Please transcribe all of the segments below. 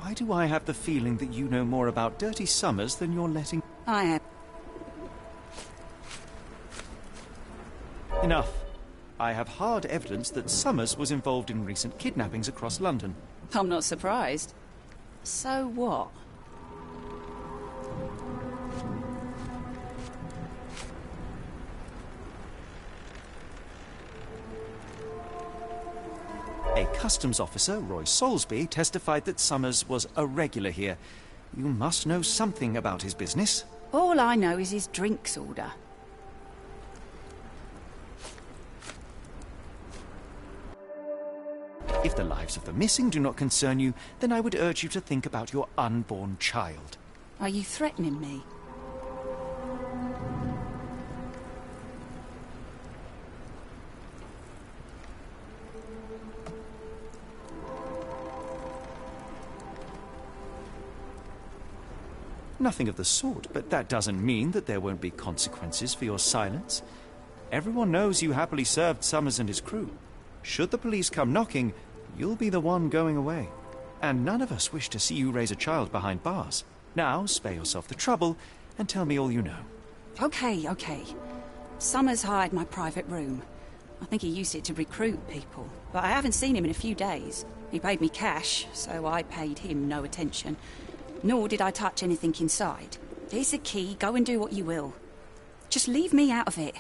Why do I have the feeling that you know more about Dirty Summers than you're letting... I am. Enough. I have hard evidence that Summers was involved in recent kidnappings across London. I'm not surprised. So what? A customs officer, Roy Soulsby, testified that Summers was a regular here. You must know something about his business. All I know is his drinks order. If the lives of the missing do not concern you, then I would urge you to think about your unborn child. Are you threatening me? Nothing of the sort, but that doesn't mean that there won't be consequences for your silence. Everyone knows you happily served Summers and his crew. Should the police come knocking, you'll be the one going away. And none of us wish to see you raise a child behind bars. Now, spare yourself the trouble and tell me all you know. Okay. Summers hired my private room. I think he used it to recruit people, but I haven't seen him in a few days. He paid me cash, so I paid him no attention. Nor did I touch anything inside. Here's the key, go and do what you will. Just leave me out of it.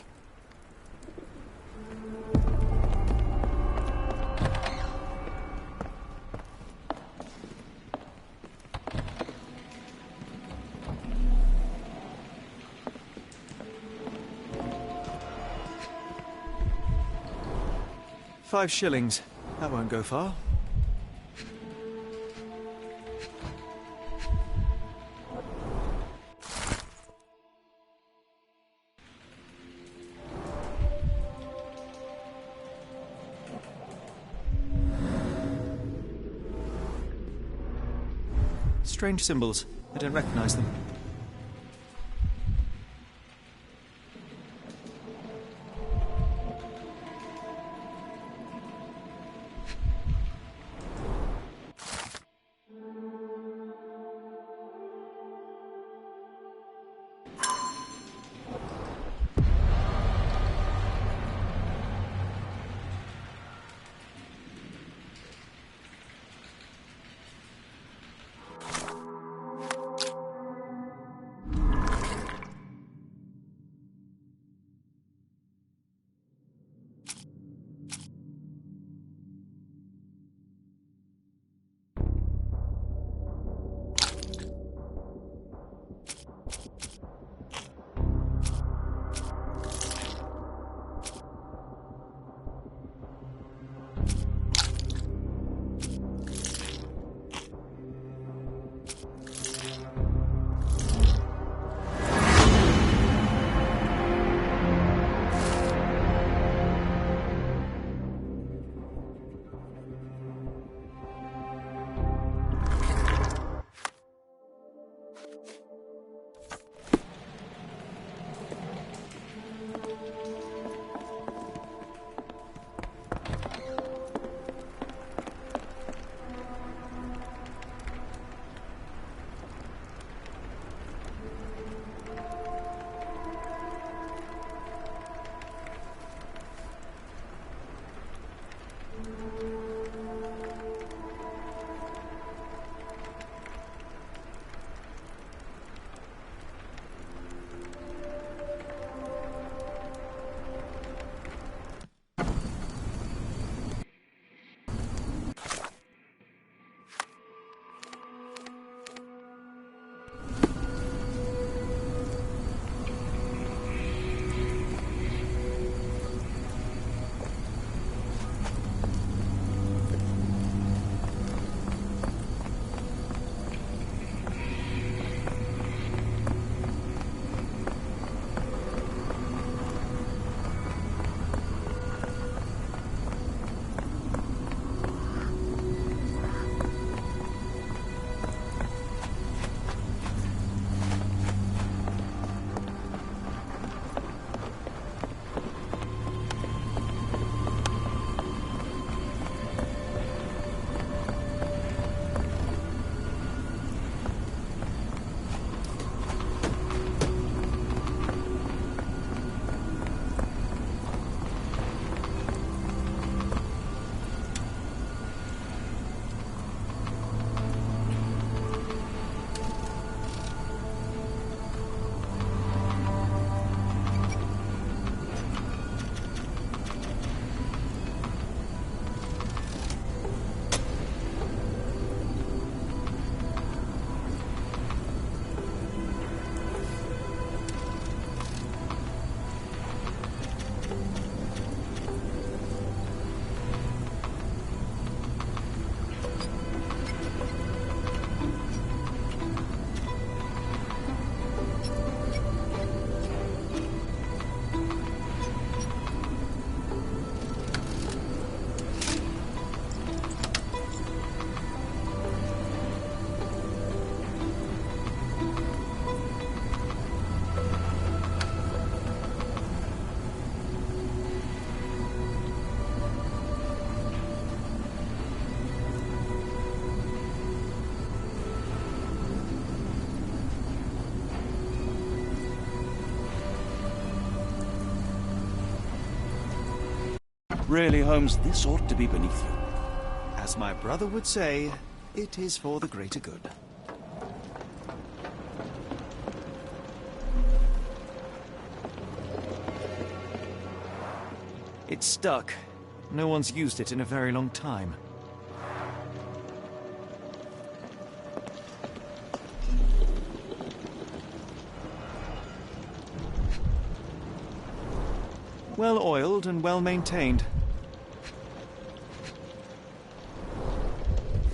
£5. That won't go far. Strange symbols. I don't recognize them. Really, Holmes, this ought to be beneath you. As my brother would say, it is for the greater good. It's stuck. No one's used it in a very long time. Well oiled and well maintained.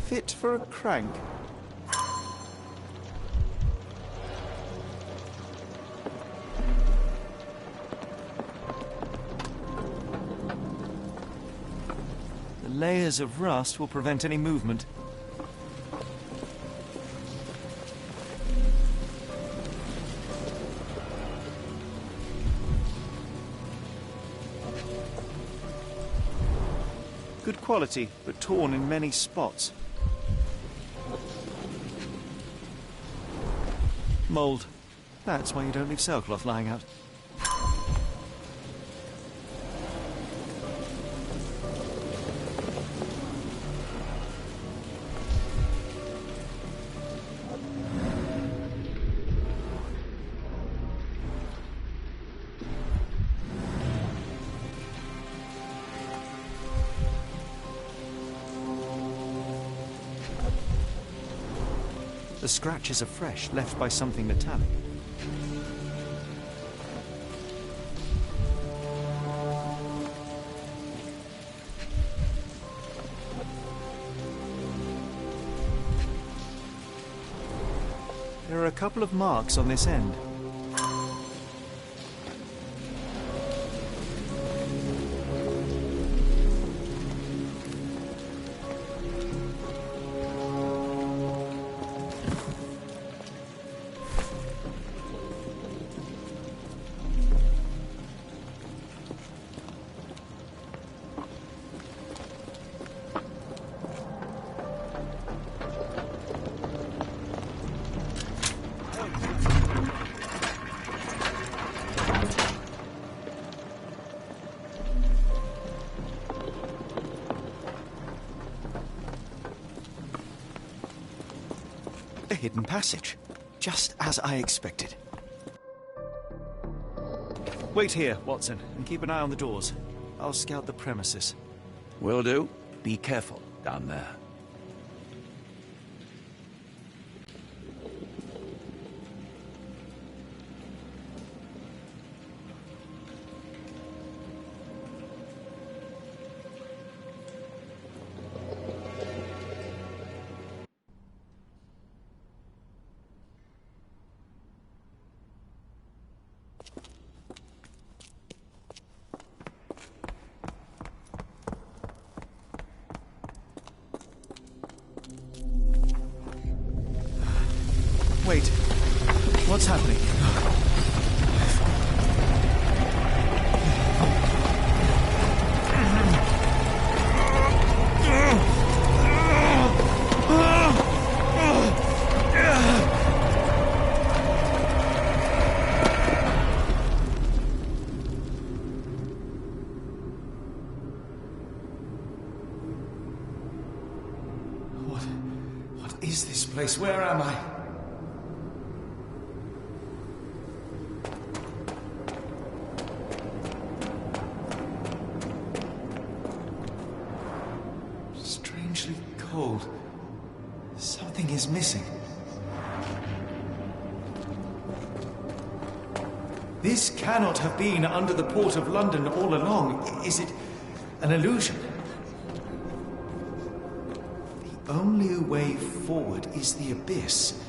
Fit for a crank. The layers of rust will prevent any movement. Good quality, but torn in many spots. Mold. That's why you don't leave sailcloth lying out. The scratches are fresh, left by something metallic. There are a couple of marks on this end. A hidden passage, just as I expected. Wait here, Watson, and keep an eye on the doors. I'll scout the premises. Will do. Be careful down there. Wait. What's happening? What is this place? Where am I? Strangely cold. Something is missing. This cannot have been under the port of London all along. Is it an illusion? The only way forward is the abyss.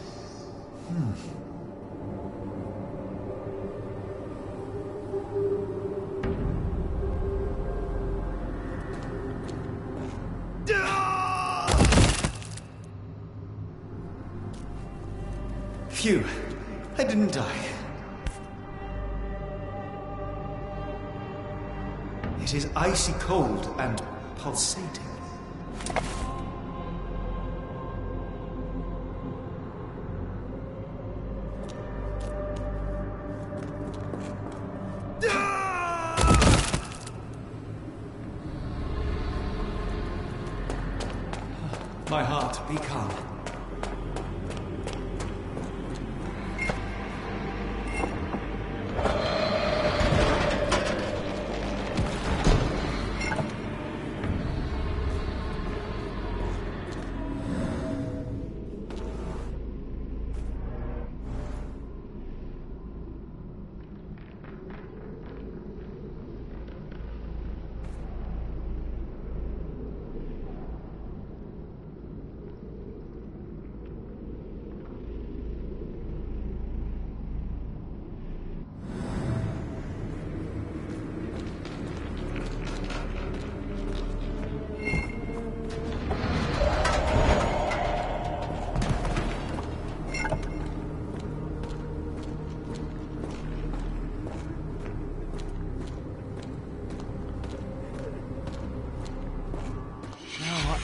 Phew, I didn't die. It is icy cold and pulsating. My heart, be calm.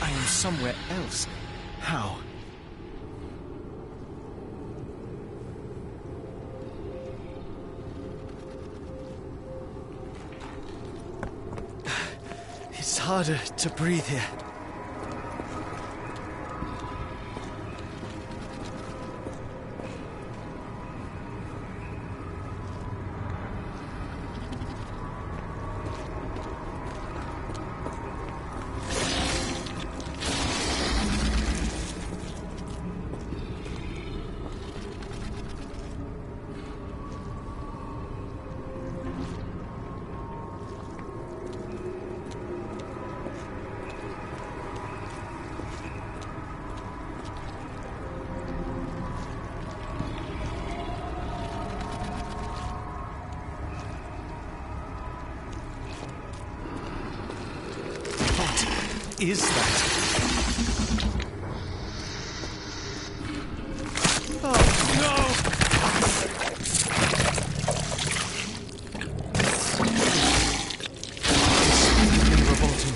I am somewhere else. How? It's harder to breathe here. What is that? Oh, no! It's really revolting.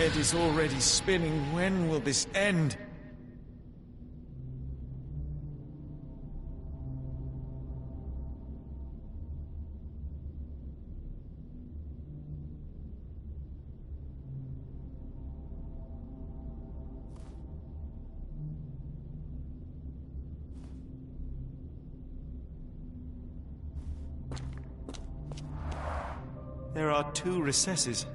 head is already spinning. When will this end? There are 2 recesses.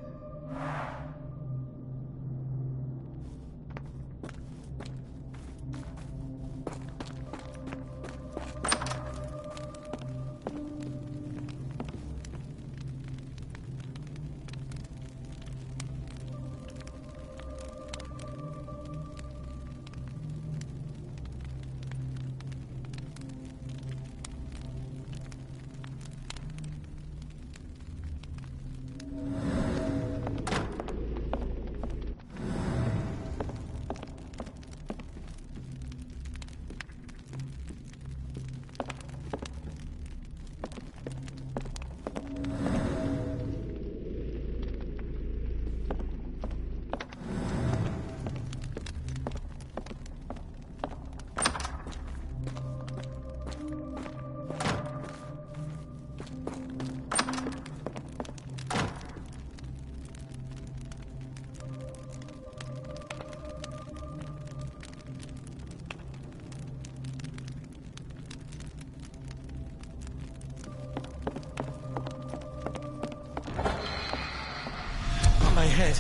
My head.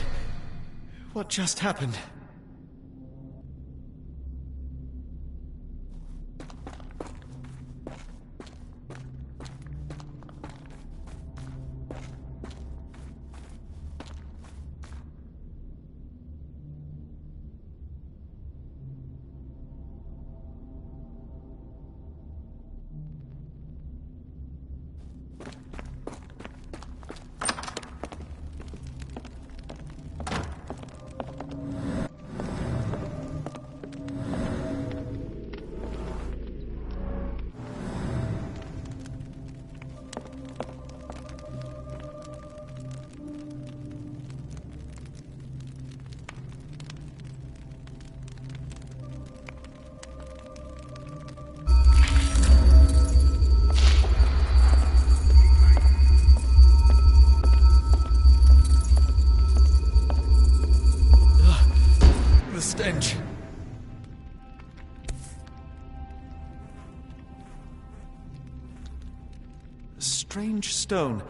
What just happened? The stench. A strange stone.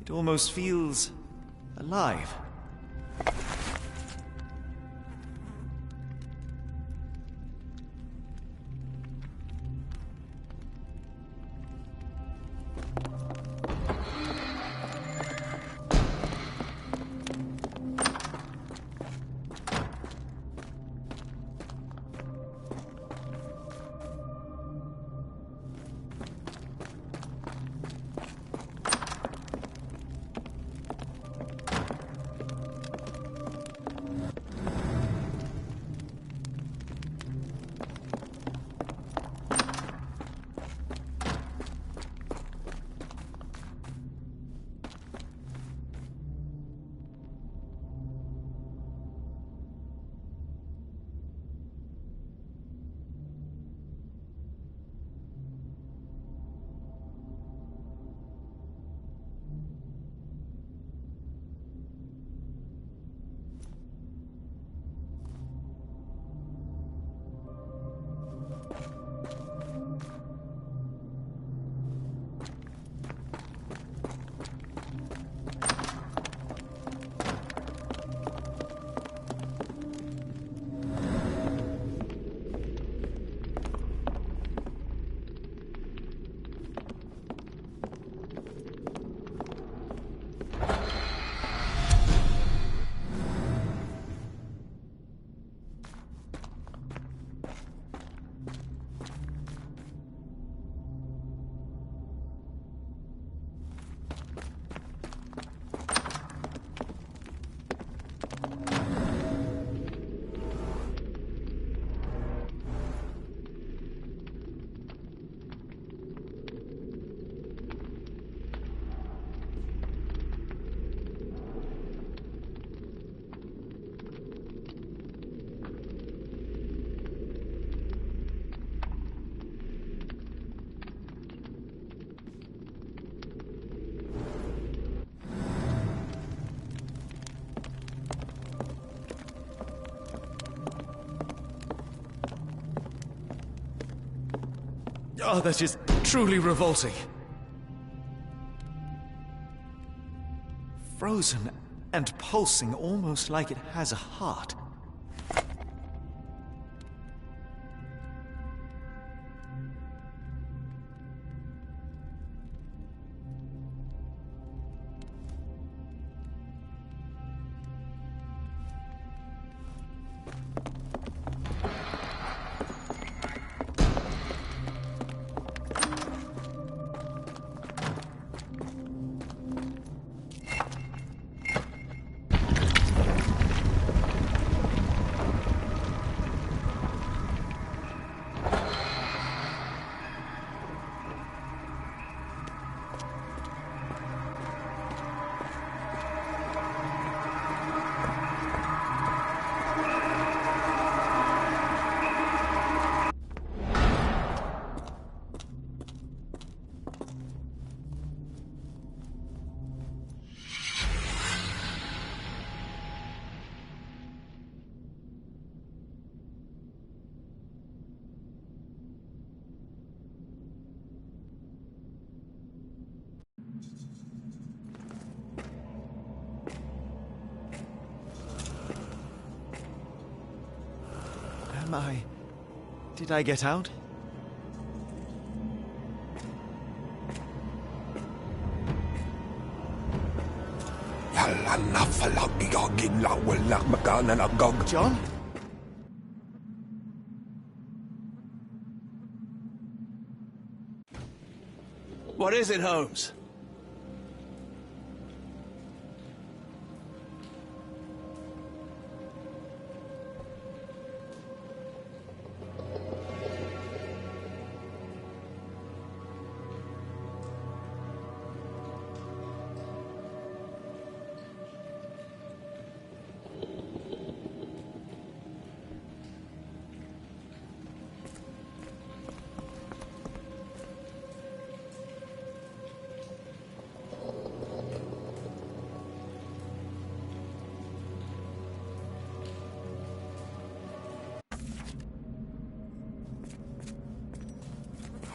It almost feels alive. Oh, that is truly revolting. Frozen and pulsing almost like it has a heart. Did I get out? John? What is it, Holmes?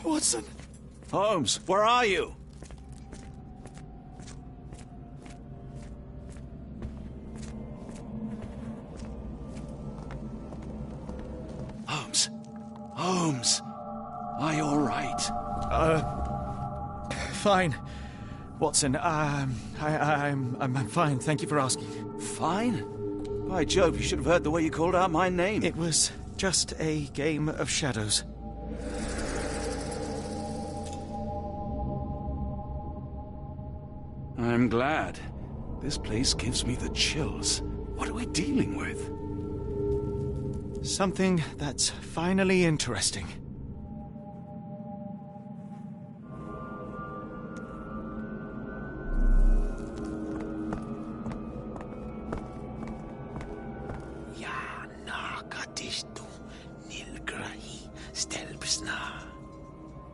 Watson! Holmes, where are you? Holmes! Holmes! Are you all right? Fine. Watson, I'm fine. Thank you for asking. Fine? By Jove, you should have heard the way you called out my name. It was just a game of shadows. I'm glad. This place gives me the chills. What are we dealing with? Something that's finally interesting.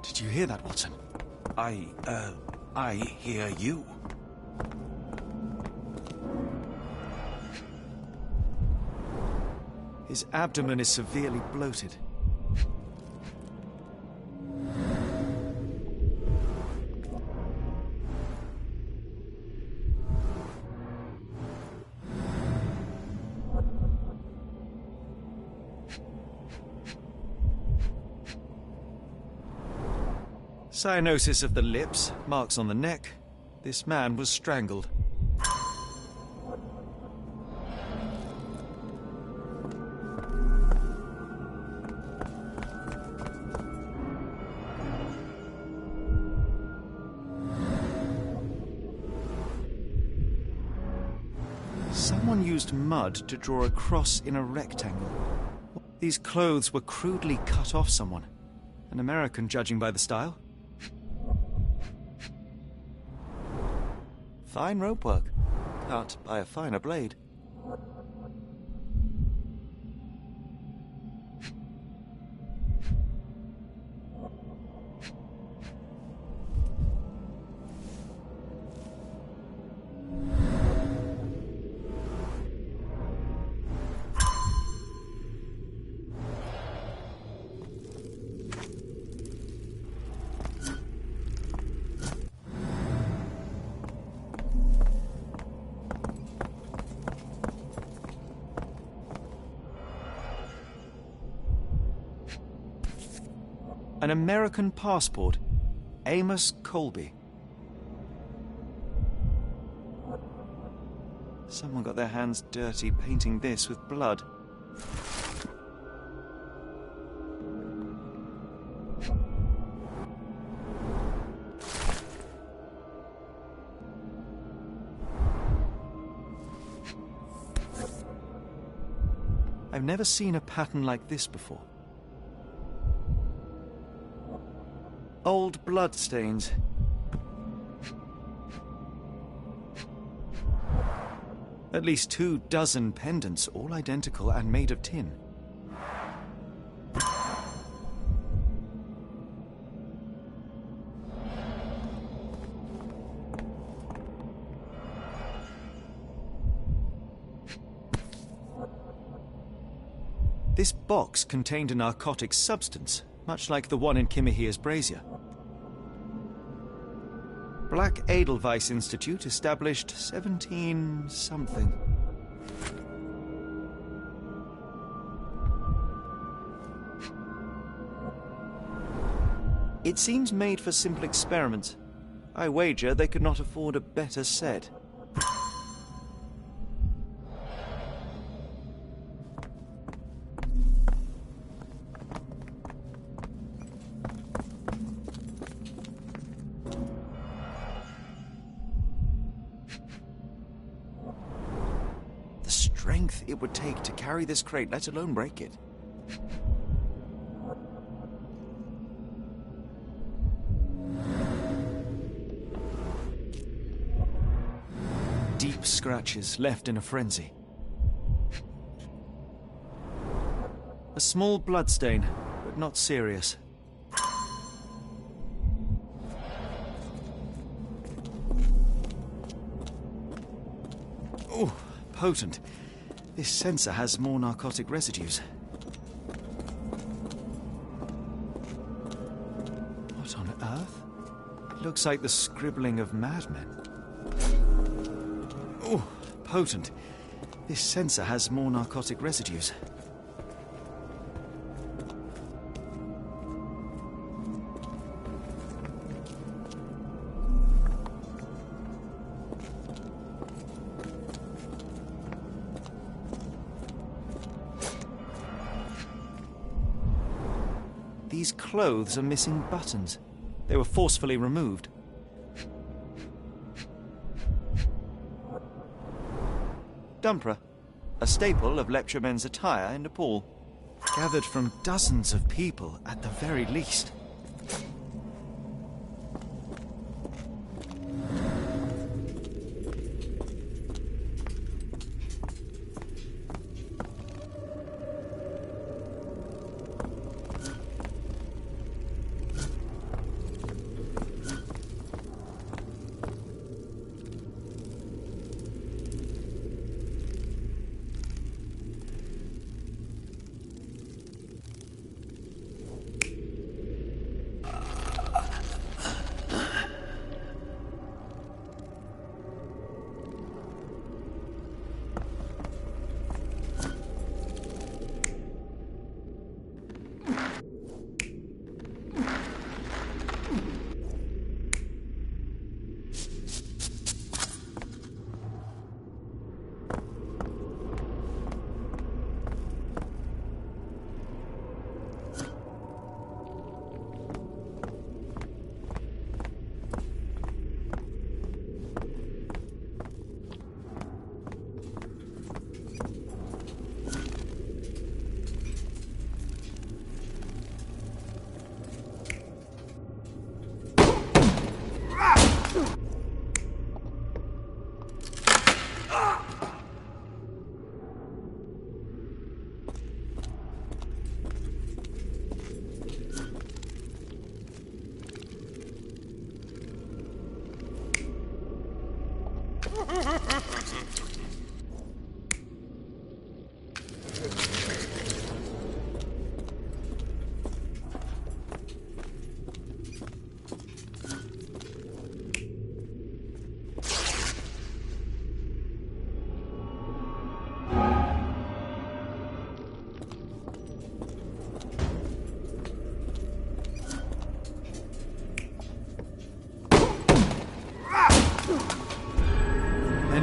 Did you hear that, Watson? I hear you. His abdomen is severely bloated. Cyanosis of the lips, marks on the neck. This man was strangled. Someone used mud to draw a cross in a rectangle. These clothes were crudely cut off someone. An American, judging by the style. Fine rope work, cut by a finer blade. An American passport. Amos Colby. Someone got their hands dirty painting this with blood. I've never seen a pattern like this before. Old blood stains. At least 24 pendants, all identical and made of tin. This box contained a narcotic substance, much like the one in Kimihia's brazier. Black Edelweiss Institute, established 17-something. It seems made for simple experiments. I wager they could not afford a better set. Strength it would take to carry this crate, let alone break it. Deep scratches left in a frenzy. A small bloodstain, but not serious. Oh, potent. This sensor has more narcotic residues. What on earth? It looks like the scribbling of madmen. Oh, potent. This sensor has more narcotic residues. These clothes are missing buttons. They were forcefully removed. Dumpra, a staple of lecturemen's attire in Nepal. Gathered from dozens of people at the very least.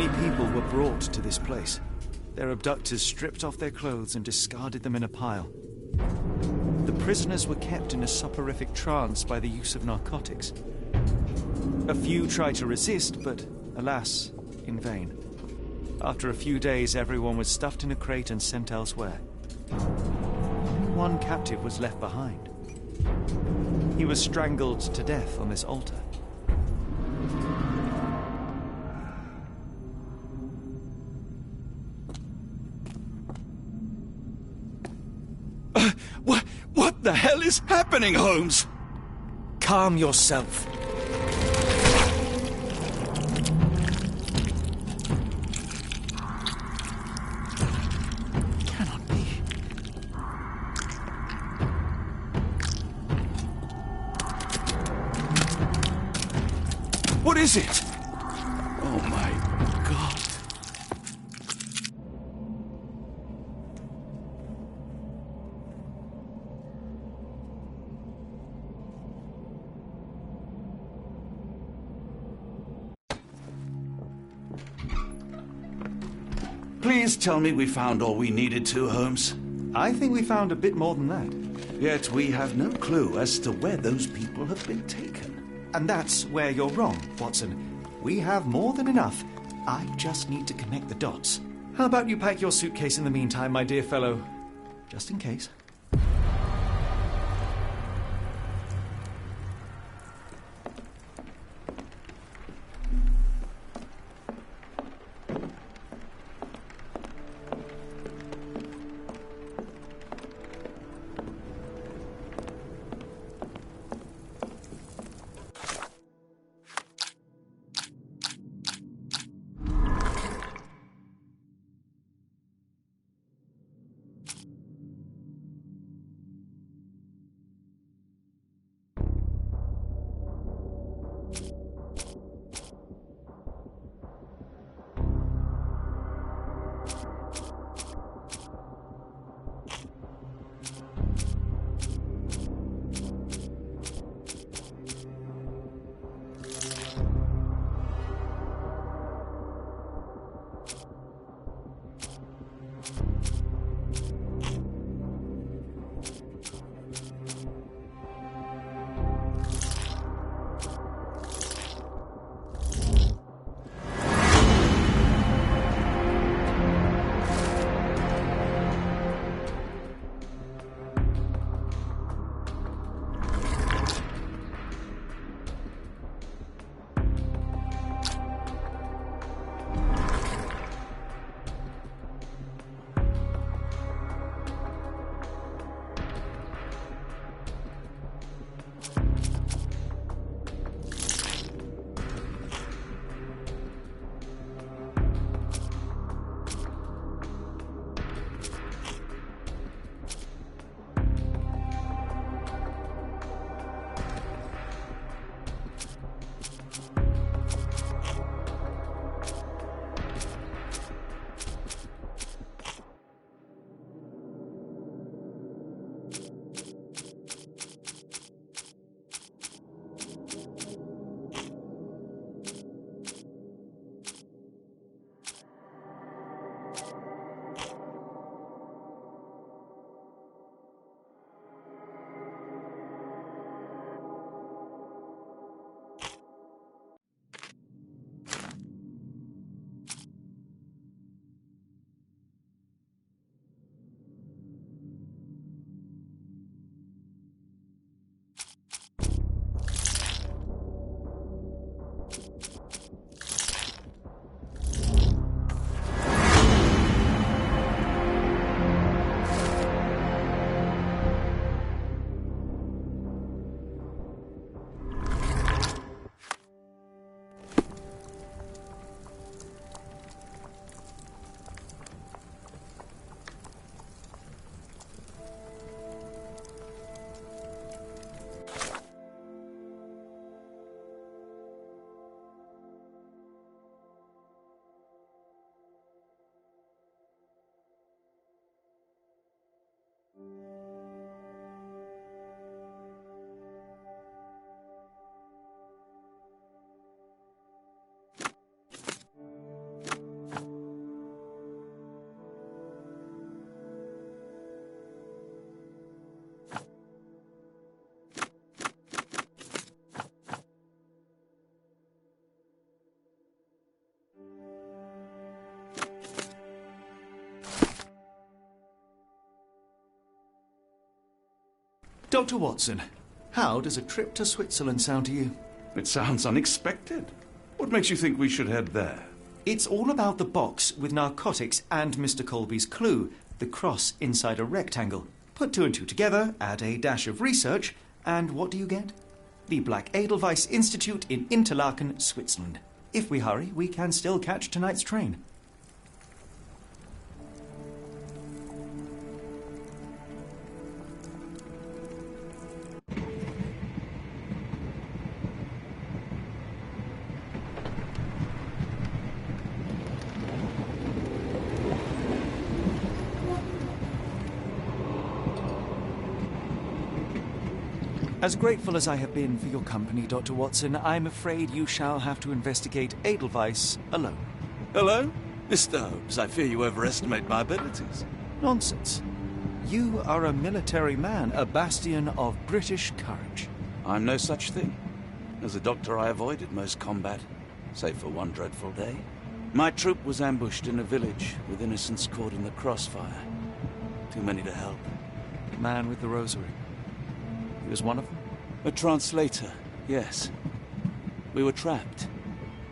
Many people were brought to this place. Their abductors stripped off their clothes and discarded them in a pile. The prisoners were kept in a soporific trance by the use of narcotics. A few tried to resist, but alas, in vain. After a few days, everyone was stuffed in a crate and sent elsewhere. Only one captive was left behind. He was strangled to death on this altar. What the hell is happening, Holmes? Calm yourself. Cannot be. What is it? Oh my God. Please tell me we found all we needed to, Holmes. I think we found a bit more than that. Yet we have no clue as to where those people have been taken. And that's where you're wrong, Watson. We have more than enough. I just need to connect the dots. How about you pack your suitcase in the meantime, my dear fellow? Just in case. Dr. Watson, how does a trip to Switzerland sound to you? It sounds unexpected. What makes you think we should head there? It's all about the box with narcotics and Mr. Colby's clue, the cross inside a rectangle. Put two and two together, add a dash of research, and what do you get? The Black Edelweiss Institute in Interlaken, Switzerland. If we hurry, we can still catch tonight's train. As grateful as I have been for your company, Dr. Watson, I'm afraid you shall have to investigate Edelweiss alone. Hello? Mr. Holmes, I fear you overestimate my abilities. Nonsense. You are a military man, a bastion of British courage. I'm no such thing. As a doctor, I avoided most combat, save for one dreadful day. My troop was ambushed in a village, with innocents caught in the crossfire. Too many to help. The man with the rosary. He was one of them? A translator, yes. We were trapped.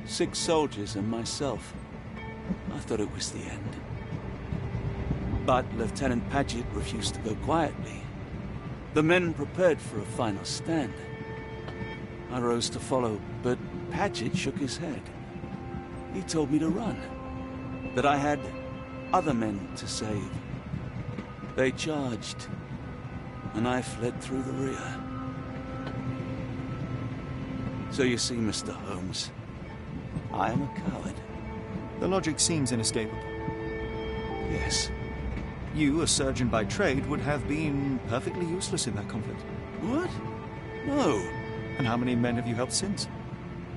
6 soldiers and myself. I thought it was the end. But Lieutenant Paget refused to go quietly. The men prepared for a final stand. I rose to follow, but Paget shook his head. He told me to run. That I had other men to save. They charged, and I fled through the rear. So you see, Mr. Holmes, I am a coward. The logic seems inescapable. Yes. You, a surgeon by trade, would have been perfectly useless in that conflict. What? No. And how many men have you helped since?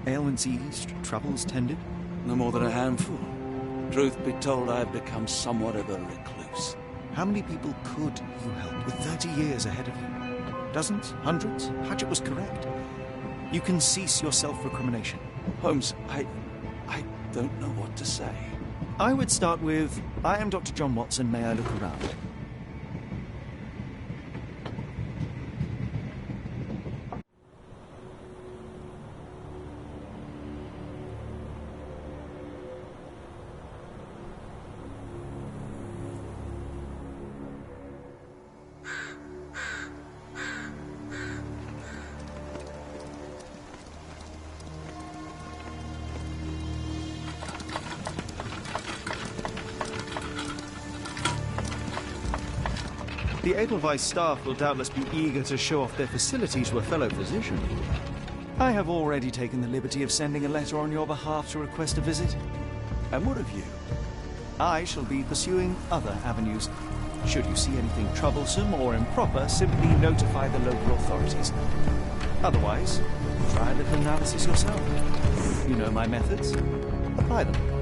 Ailments eased, troubles tended? No more than a handful. Truth be told, I have become somewhat of a recluse. How many people could you help with 30 years ahead of you? Dozens? Hundreds? Paget was correct. You can cease your self-recrimination. Holmes, I don't know what to say. I would start with, I am Dr. John Watson, may I look around? The Edelweiss staff will doubtless be eager to show off their facilities to a fellow physician. I have already taken the liberty of sending a letter on your behalf to request a visit. And what of you? I shall be pursuing other avenues. Should you see anything troublesome or improper, simply notify the local authorities. Otherwise, try a little analysis yourself. You know my methods. Apply them.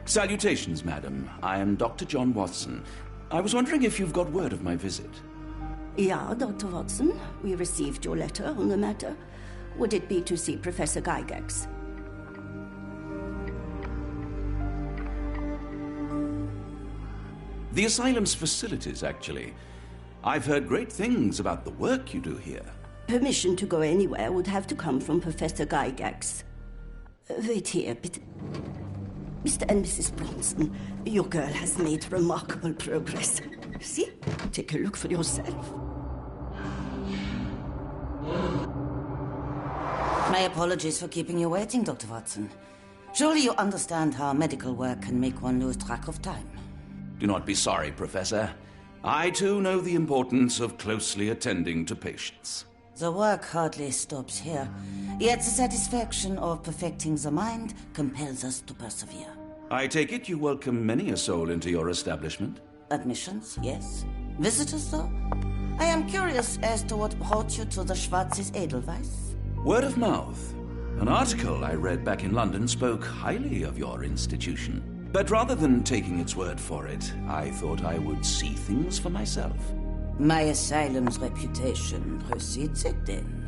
Salutations, madam. I am Dr. John Watson. I was wondering if you've got word of my visit. Yeah, Dr. Watson. We received your letter on the matter. Would it be to see Professor Gygax? The asylum's facilities, actually. I've heard great things about the work you do here. Permission to go anywhere would have to come from Professor Gygax. Wait here, but... Mr. and Mrs. Bronson, your girl has made remarkable progress. See? Take a look for yourself. My apologies for keeping you waiting, Dr. Watson. Surely you understand how medical work can make one lose track of time. Do not be sorry, Professor. I too know the importance of closely attending to patients. The work hardly stops here, yet the satisfaction of perfecting the mind compels us to persevere. I take it you welcome many a soul into your establishment? Admissions, yes. Visitors, though? I am curious as to what brought you to the Schwarzes Edelweiss. Word of mouth. An article I read back in London spoke highly of your institution. But rather than taking its word for it, I thought I would see things for myself. My asylum's reputation precedes it, then.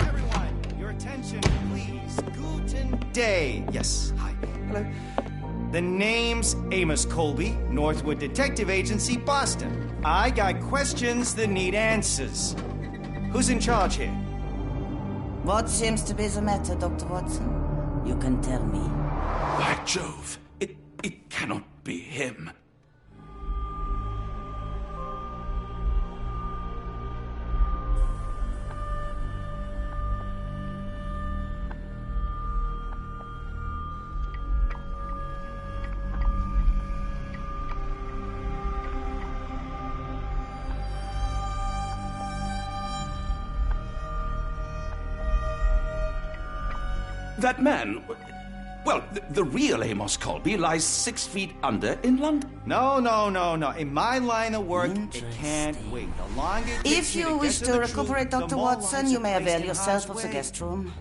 Everyone, your attention, please. Guten Day. Yes, hi. Hello. The name's Amos Colby, Northwood Detective Agency, Boston. I got questions that need answers. Who's in charge here? What seems to be the matter, Dr. Watson? You can tell me. By Jove, it cannot be him. That man, well, the real Amos Colby lies 6 feet under in London. No. In my line of work, it can't wait. The longer it takes If you wish to recuperate, Dr. Watson, you may avail yourself of the guest room.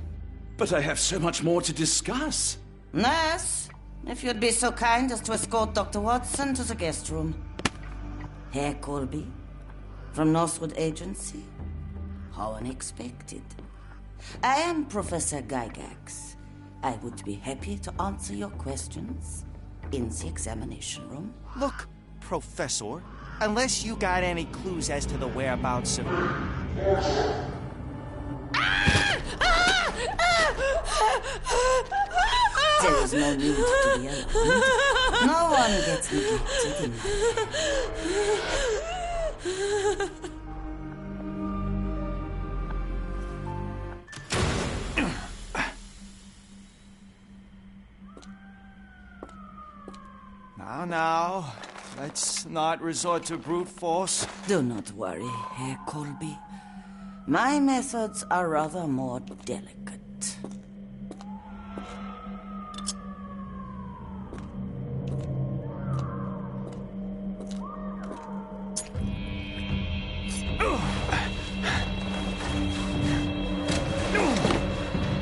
But I have so much more to discuss. Nurse, if you'd be so kind as to escort Dr. Watson to the guest room. Herr Colby, from Northwood Agency. How unexpected. I am Professor Gygax. I would be happy to answer your questions in the examination room. Look, Professor, unless you got any clues as to the whereabouts of... There is no need to be alarmed. No one gets neglected in life. Now, let's not resort to brute force. Do not worry, Herr Colby. My methods are rather more delicate.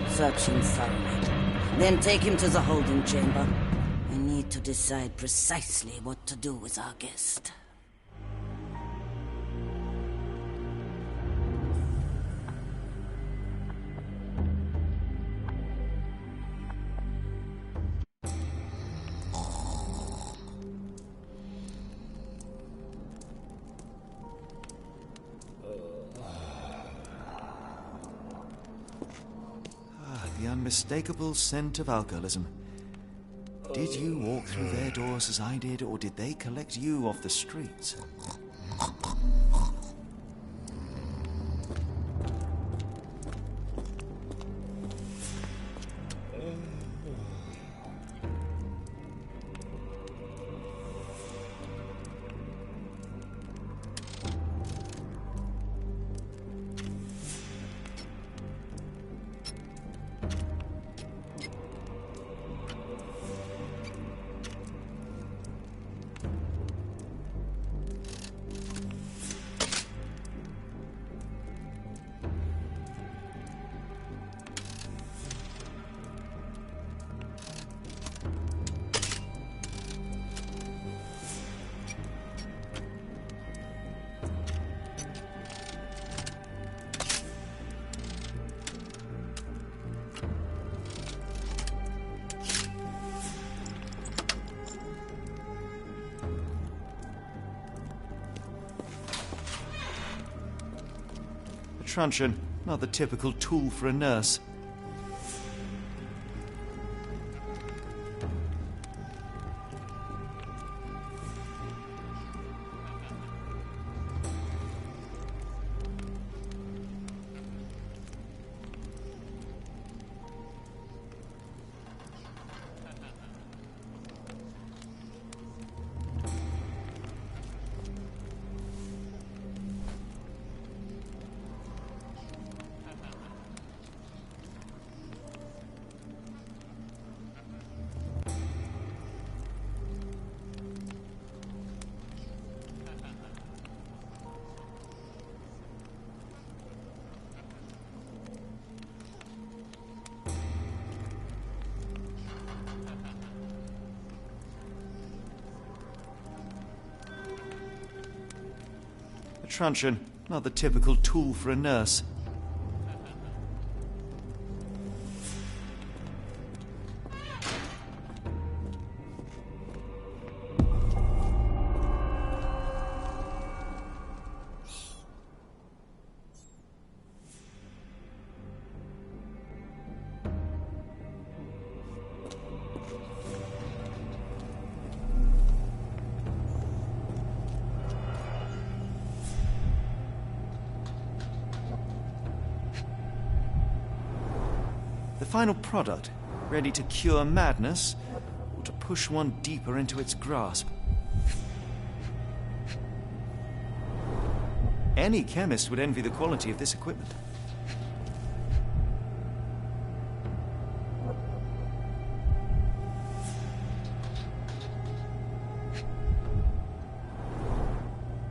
Search him thoroughly. Then take him to the holding chamber. I need to decide precisely what to do with our guest. The unmistakable scent of alcoholism. Did you walk through their doors as I did, or did they collect you off the streets? Truncheon, not the typical tool for a nurse. truncheon, not the typical tool for a nurse. The final product, ready to cure madness, or to push one deeper into its grasp. Any chemist would envy the quality of this equipment.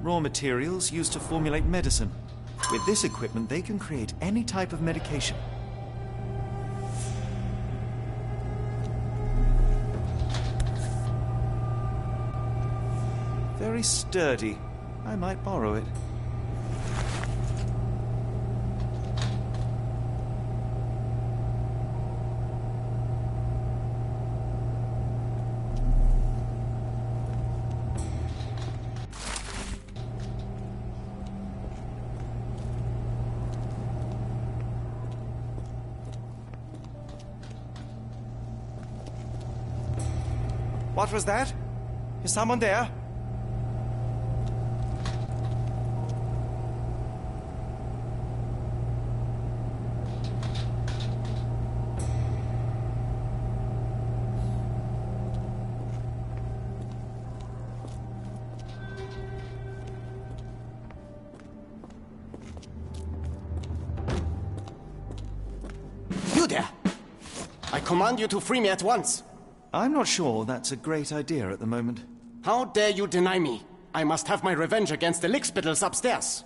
Raw materials used to formulate medicine. With this equipment, they can create any type of medication. Very sturdy. I might borrow it. What was that? Is someone there? You there! I command you to free me at once. I'm not sure that's a great idea at the moment. How dare you deny me? I must have my revenge against the lickspittles upstairs.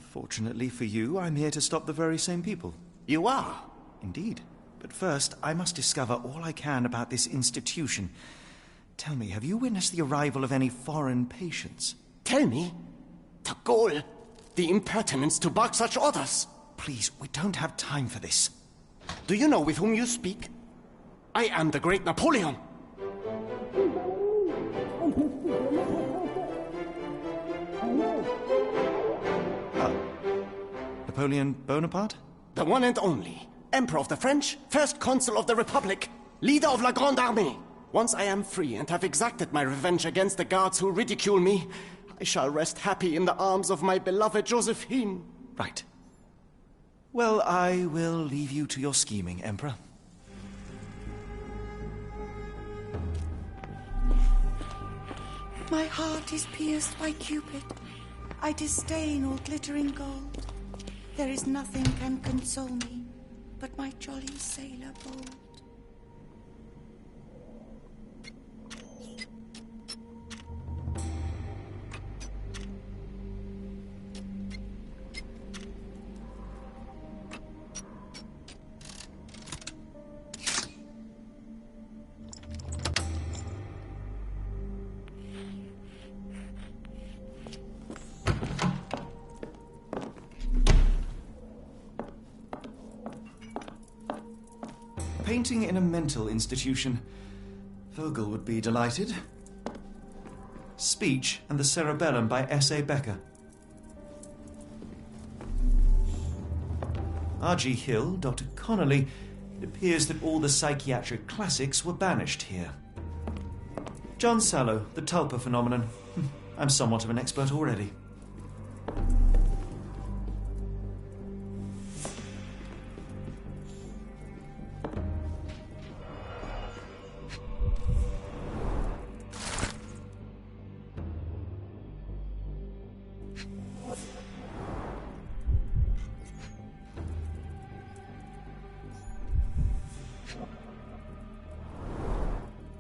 Fortunately for you, I'm here to stop the very same people. You are? Indeed. But first, I must discover all I can about this institution. Tell me, have you witnessed the arrival of any foreign patients? Tell me? The gall, the impertinence to bark such orders. Please, we don't have time for this. Do you know with whom you speak? I am the great Napoleon. Napoleon Bonaparte? The one and only. Emperor of the French, First Consul of the Republic, leader of La Grande Armée. Once I am free and have exacted my revenge against the guards who ridicule me, I shall rest happy in the arms of my beloved Josephine. Right. Well, I will leave you to your scheming, Emperor. My heart is pierced by Cupid. I disdain all glittering gold. There is nothing can console me but my jolly sailor bold. Painting in a mental institution. Vogel would be delighted. Speech and the Cerebellum by S.A. Becker. R.G. Hill, Dr. Connolly. It appears that all the psychiatric classics were banished here. John Sallow, the Tulpa phenomenon. I'm somewhat of an expert already.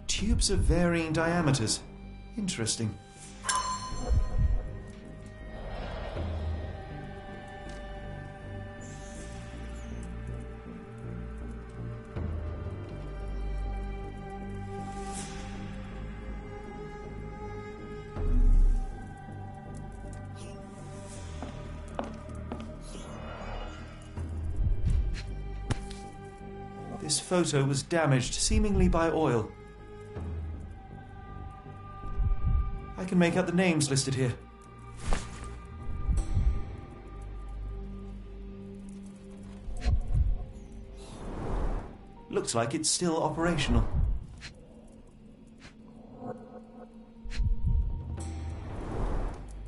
Tubes of varying diameters. Interesting. This photo was damaged, seemingly by oil. I can make out the names listed here. Looks like it's still operational.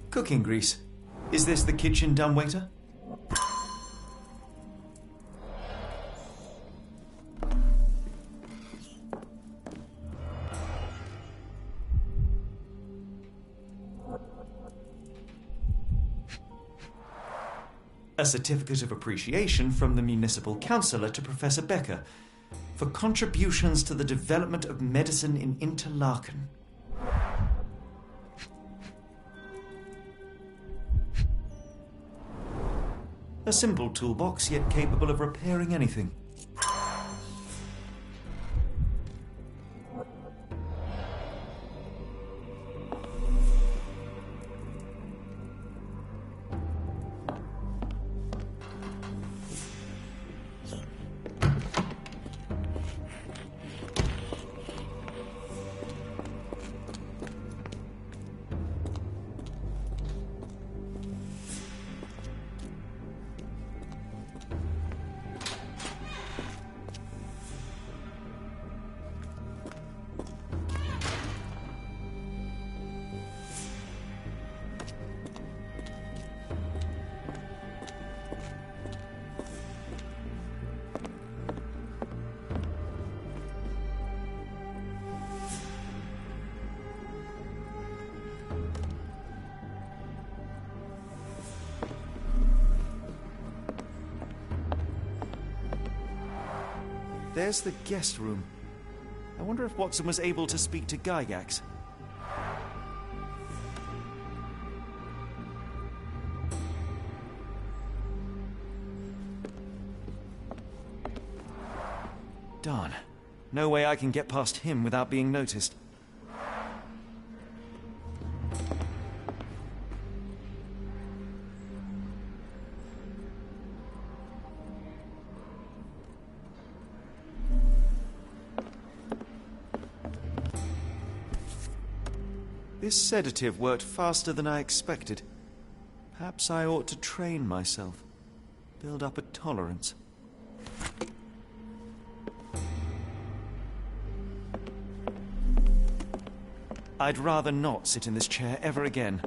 Cooking grease. Is this the kitchen dumbwaiter? A certificate of appreciation from the municipal councillor to Professor Becker for contributions to the development of medicine in Interlaken. A simple toolbox, yet capable of repairing anything. There's the guest room. I wonder if Watson was able to speak to Gygax. Darn. No way I can get past him without being noticed. This sedative worked faster than I expected. Perhaps I ought to train myself. Build up a tolerance. I'd rather not sit in this chair ever again.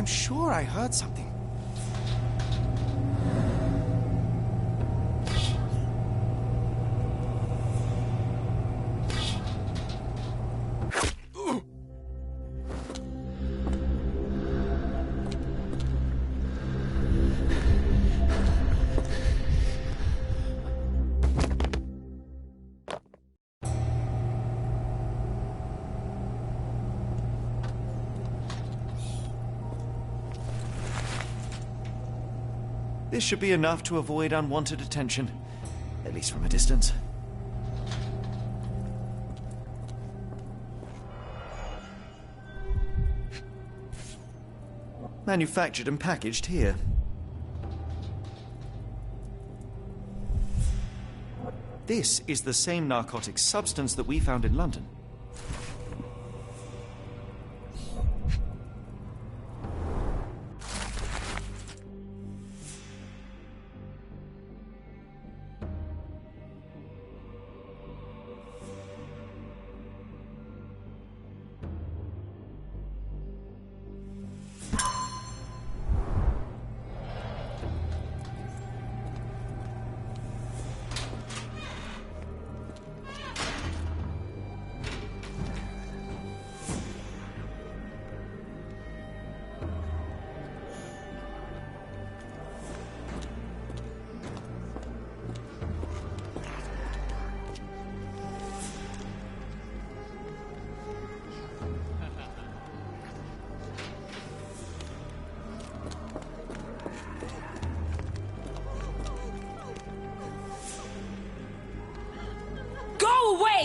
I'm sure I heard something. This should be enough to avoid unwanted attention, at least from a distance. Manufactured and packaged here. This is the same narcotic substance that we found in London.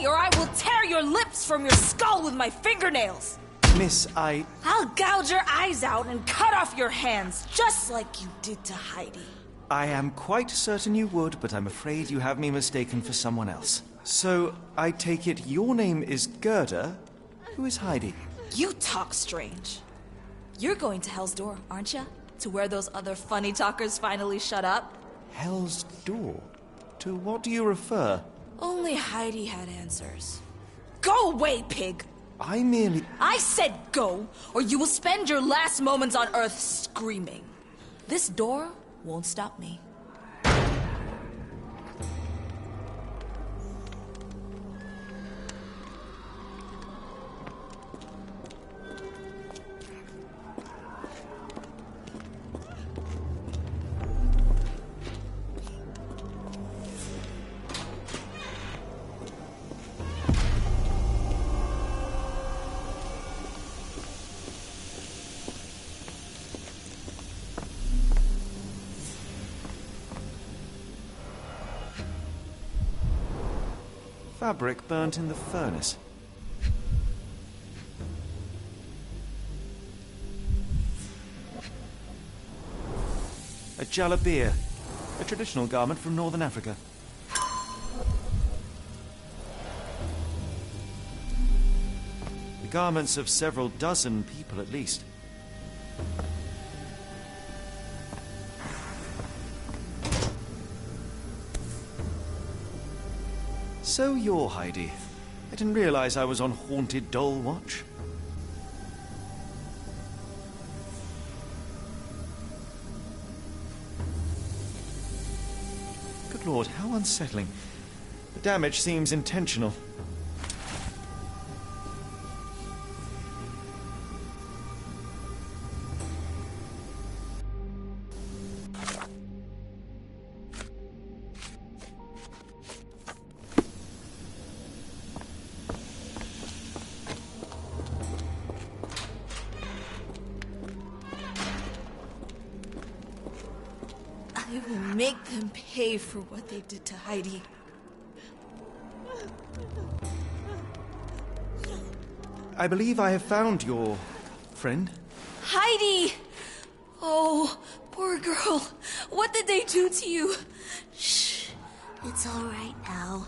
Or I will tear your lips from your skull with my fingernails! Miss, I'll gouge your eyes out and cut off your hands, just like you did to Heidi. I am quite certain you would, but I'm afraid you have me mistaken for someone else. So, I take it your name is Gerda? Who is Heidi? You talk strange. You're going to Hell's Door, aren't you? To where those other funny talkers finally shut up? Hell's Door? To what do you refer? Only Heidi had answers. Go away, pig! I said go, or you will spend your last moments on Earth screaming. This door won't stop me. Fabric burnt in the furnace. A jalabia, a traditional garment from northern Africa. The garments of several dozen people at least. So you're Heidi. I didn't realize I was on haunted doll watch. Good Lord, how unsettling. The damage seems intentional. I will make them pay for what they did to Heidi. I believe I have found your friend. Heidi! Oh, poor girl. What did they do to you? Shh. It's all right now.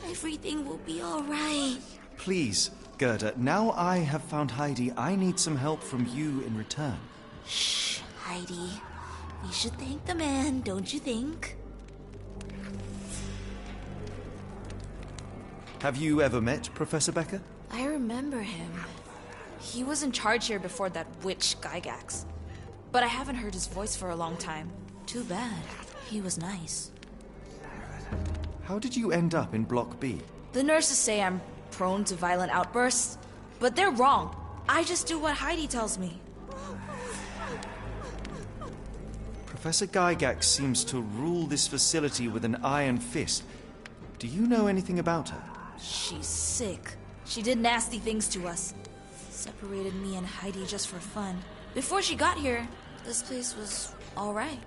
Everything will be all right. Please, Gerda, now I have found Heidi, I need some help from you in return. Shh, Heidi. We should thank the man, don't you think? Have you ever met Professor Becker? I remember him. He was in charge here before that witch Gygax. But I haven't heard his voice for a long time. Too bad. He was nice. How did you end up in Block B? The nurses say I'm prone to violent outbursts, but they're wrong. I just do what Heidi tells me. Professor Gygax seems to rule this facility with an iron fist. Do you know anything about her? She's sick. She did nasty things to us. Separated me and Heidi just for fun. Before she got here, this place was all right.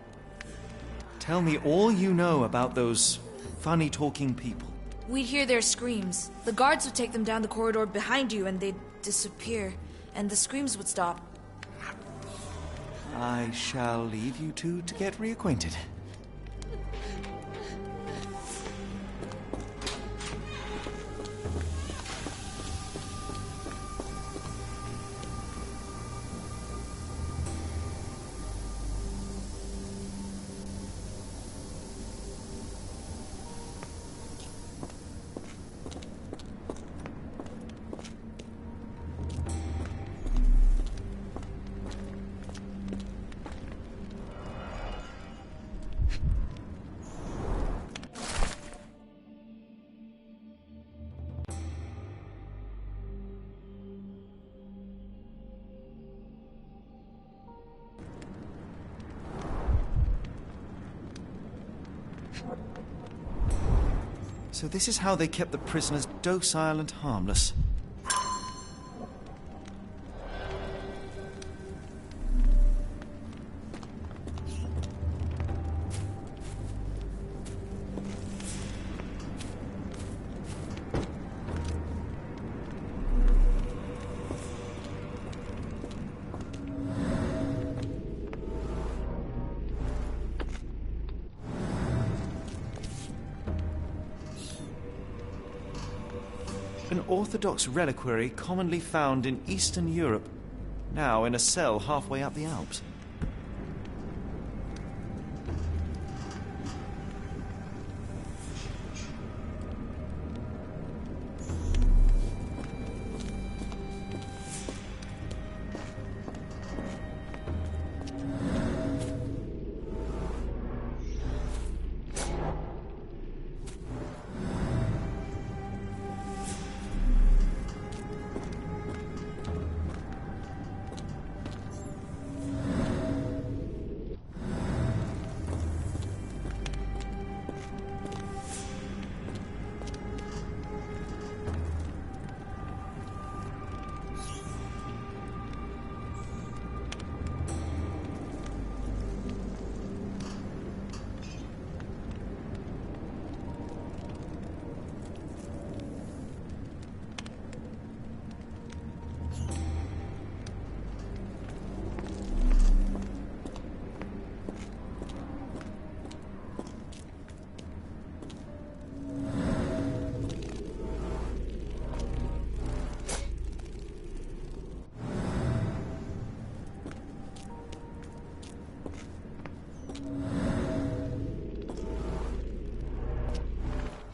Tell me all you know about those funny-talking people. We'd hear their screams. The guards would take them down the corridor behind you and they'd disappear. And the screams would stop. I shall leave you two to get reacquainted. So this is how they kept the prisoners docile and harmless. An Orthodox reliquary commonly found in Eastern Europe, now in a cell halfway up the Alps.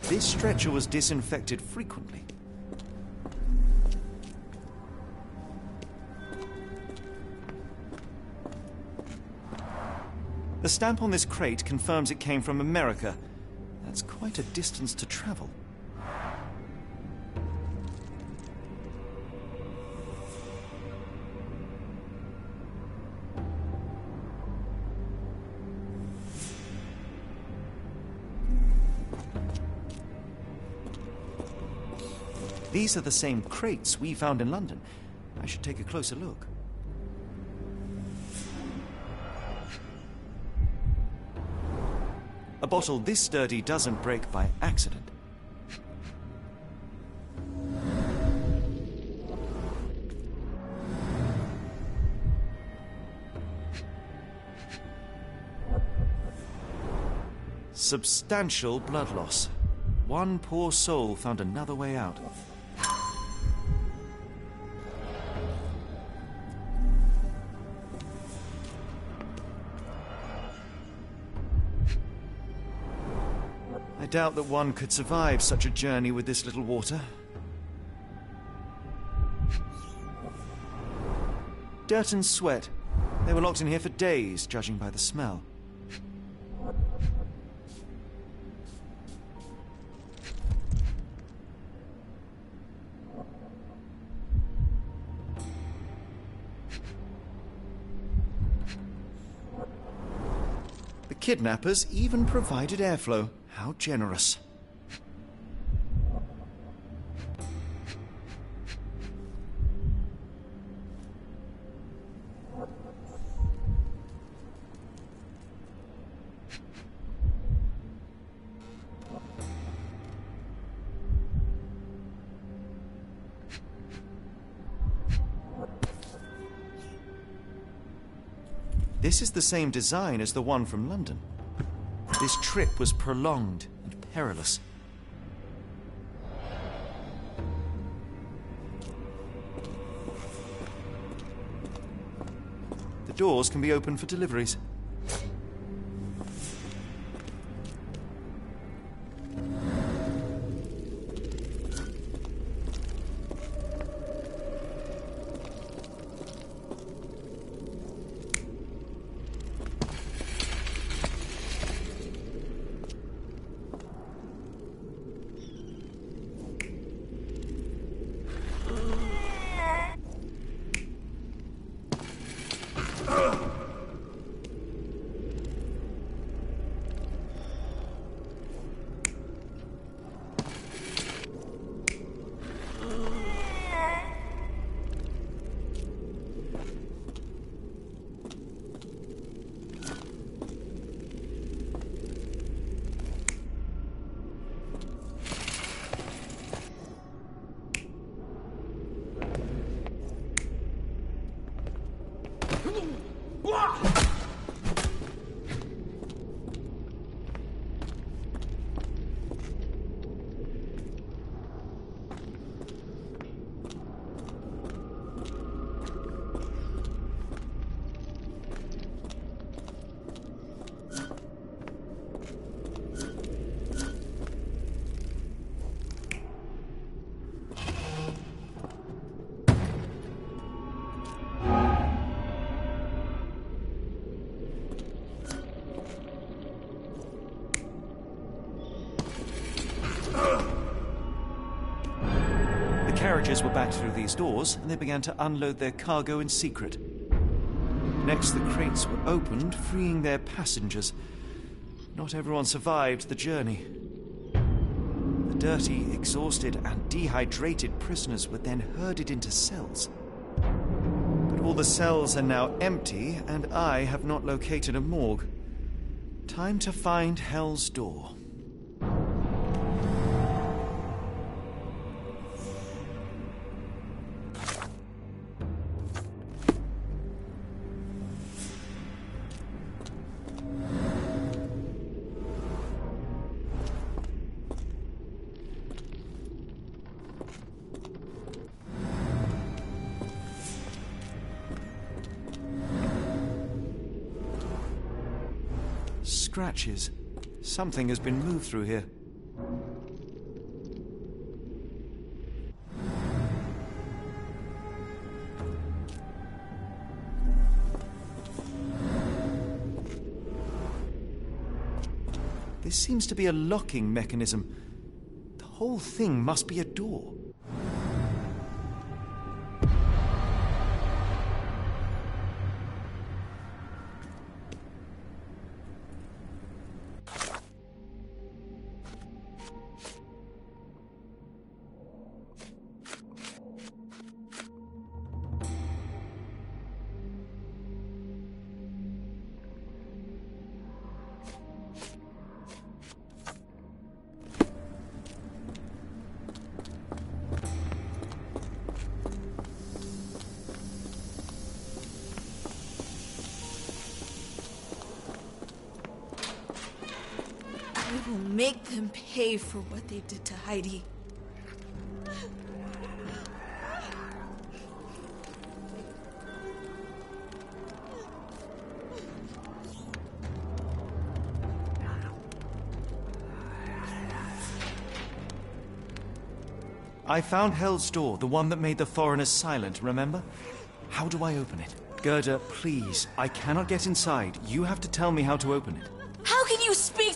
This stretcher was disinfected frequently. The stamp on this crate confirms it came from America. That's quite a distance to travel. These are the same crates we found in London. I should take a closer look. A bottle this sturdy doesn't break by accident. Substantial blood loss. One poor soul found another way out. I doubt that one could survive such a journey with this little water. Dirt and sweat. They were locked in here for days, judging by the smell. The kidnappers even provided airflow. How generous. This is the same design as the one from London. This trip was prolonged and perilous. The doors can be opened for deliveries. Carriages were backed through these doors, and they began to unload their cargo in secret. Next, the crates were opened, freeing their passengers. Not everyone survived the journey. The dirty, exhausted, and dehydrated prisoners were then herded into cells. But all the cells are now empty, and I have not located a morgue. Time to find Hell's Door. Scratches. Something has been moved through here. This seems to be a locking mechanism. The whole thing must be a door. I will make them pay for what they did to Heidi. I found Hell's Door, the one that made the foreigners silent, remember? How do I open it? Gerda, please. I cannot get inside. You have to tell me how to open it. How can you speak?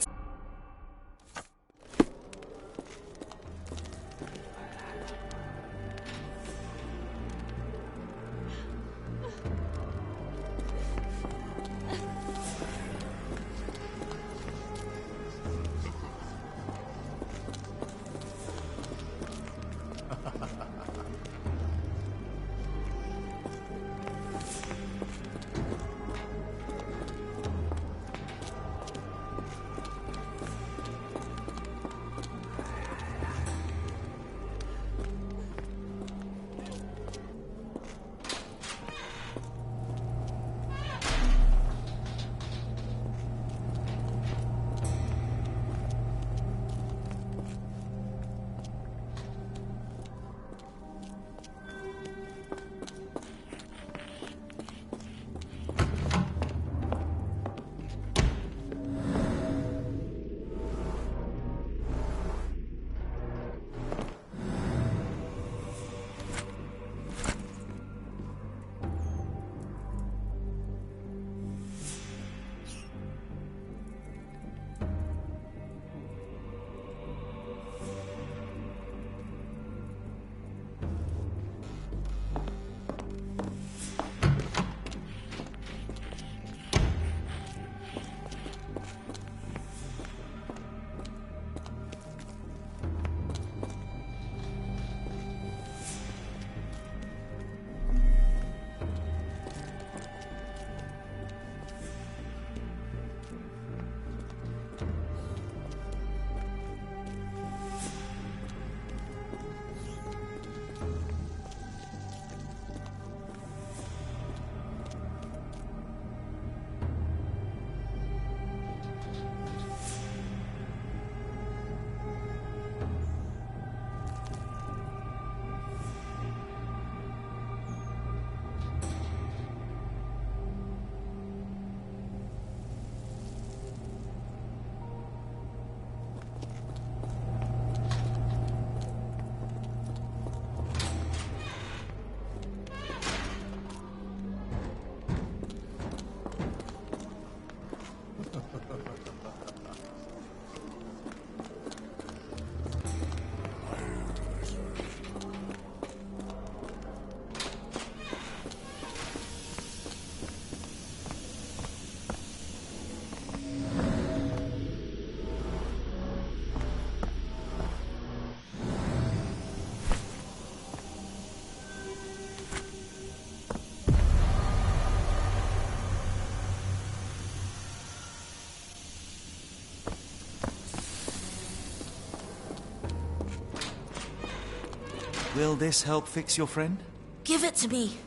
Will this help fix your friend? Give it to me.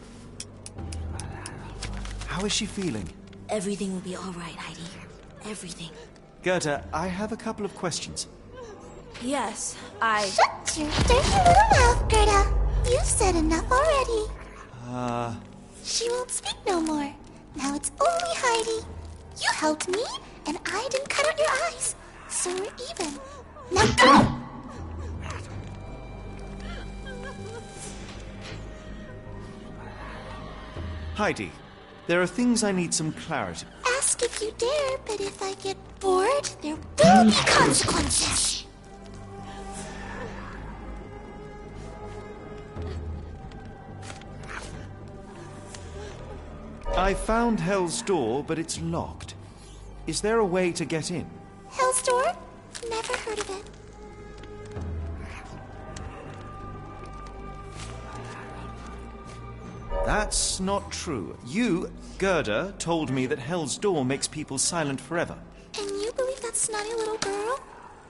How is she feeling? Everything will be all right, Heidi. Everything. Gerda, I have a couple of questions. Yes, Shut your dirty little mouth, Gerda. You've said enough already. She won't speak no more. Now it's only Heidi. You helped me, and I didn't cut out your eyes. So we're even. Now go! Heidi, there are things I need some clarity. Ask if you dare, but if I get bored, there will be consequences. I found Hell's Door, but it's locked. Is there a way to get in? Hell's Door? Never heard of it. That's not true. You, Gerda, told me that Hell's Door makes people silent forever. And you believe that snotty little girl?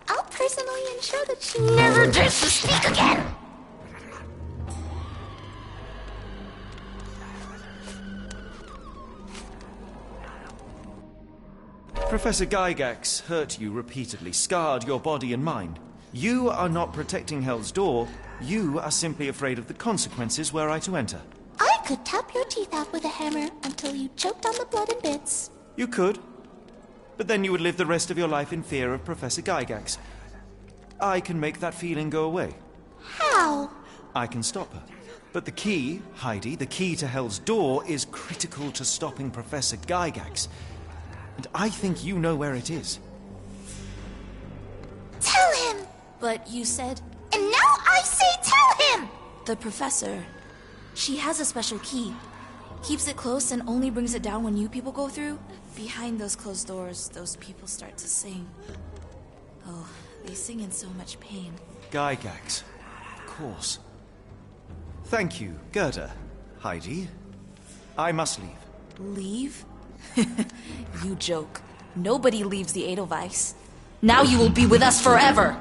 I'll personally ensure that she never dares to speak again! Professor Gygax hurt you repeatedly, scarred your body and mind. You are not protecting Hell's Door. You are simply afraid of the consequences were I to enter. I could tap your teeth out with a hammer until you choked on the blood and bits. You could. But then you would live the rest of your life in fear of Professor Gygax. I can make that feeling go away. How? I can stop her. But the key, Heidi, the key to Hell's Door is critical to stopping Professor Gygax. And I think you know where it is. Tell him! but you said... And now I say tell him! The professor. She has a special key. Keeps it close and only brings it down when you people go through. Behind those closed doors, those people start to sing. Oh, they sing in so much pain. Gygax. Of course. Thank you, Gerda. Heidi. I must leave. Leave? You joke. Nobody leaves the Edelweiss. Now you will be with us forever!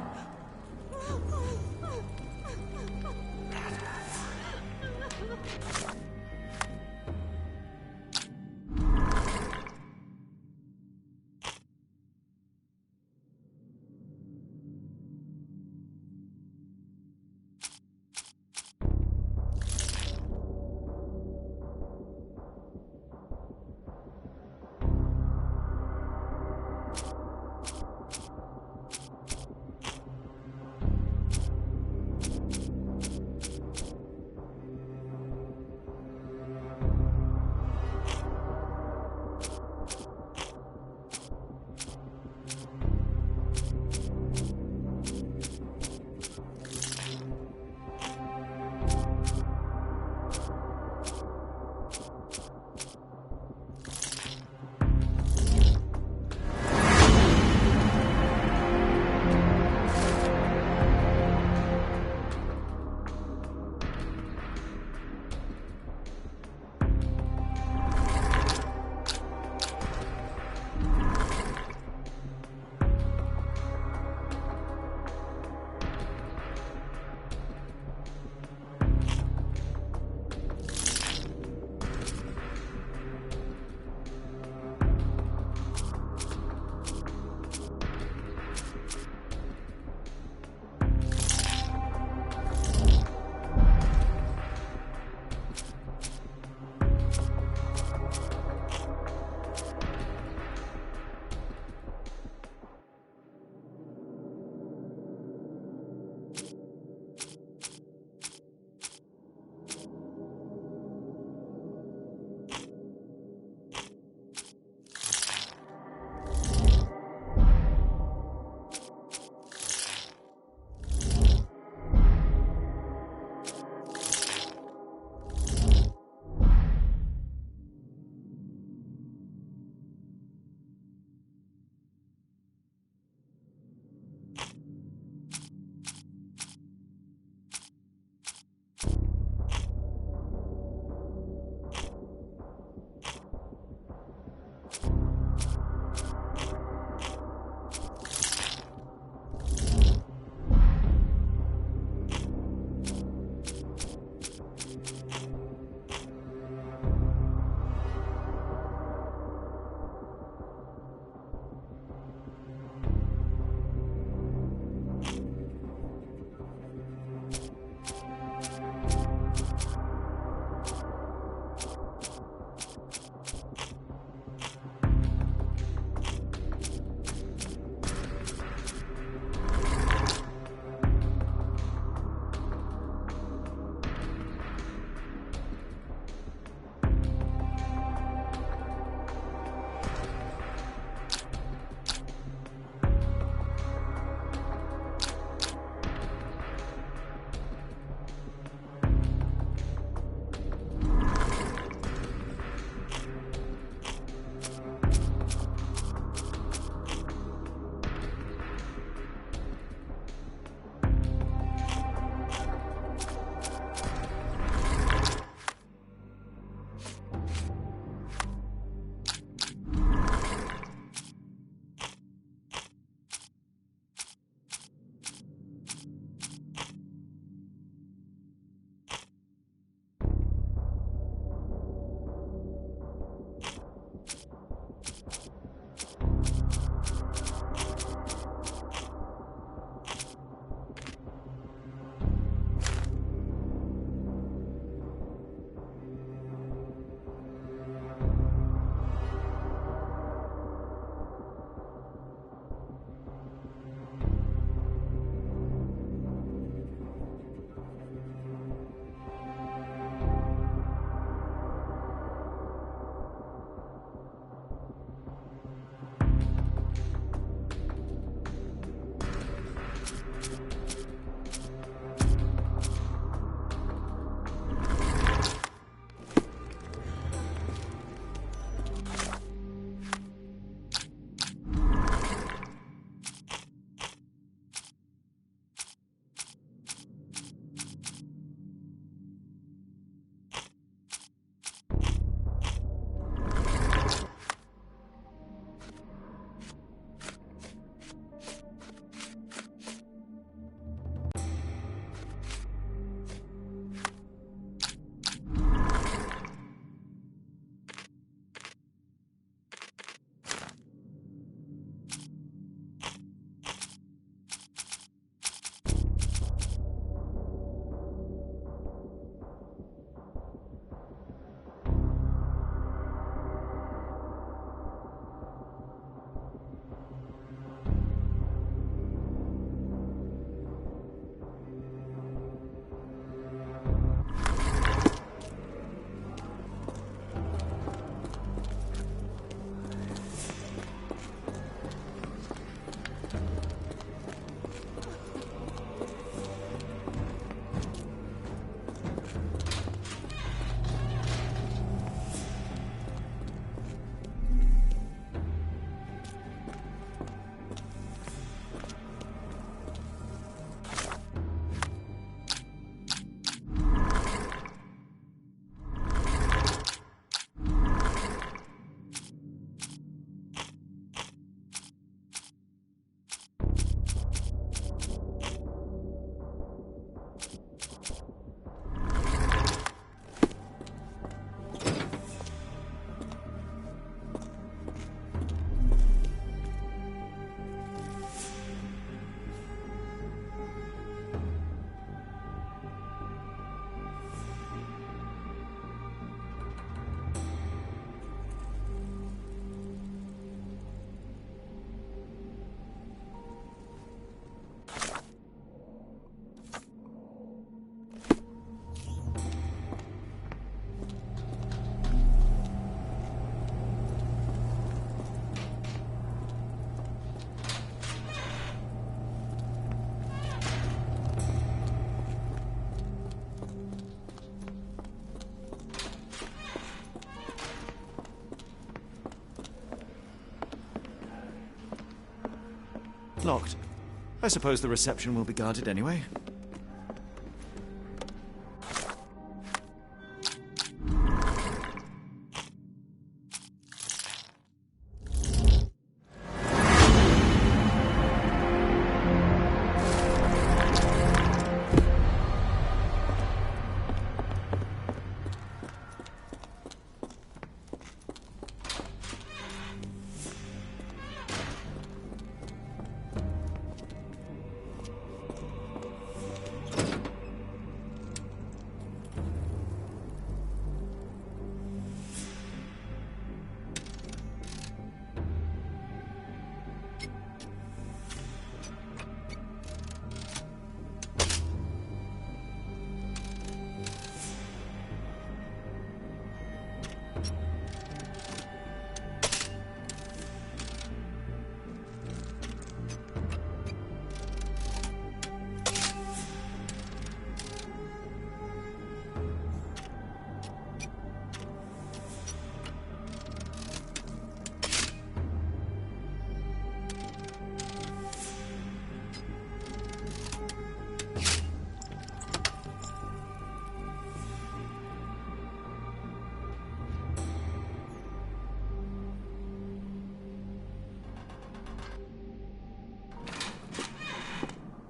Locked. I suppose the reception will be guarded anyway.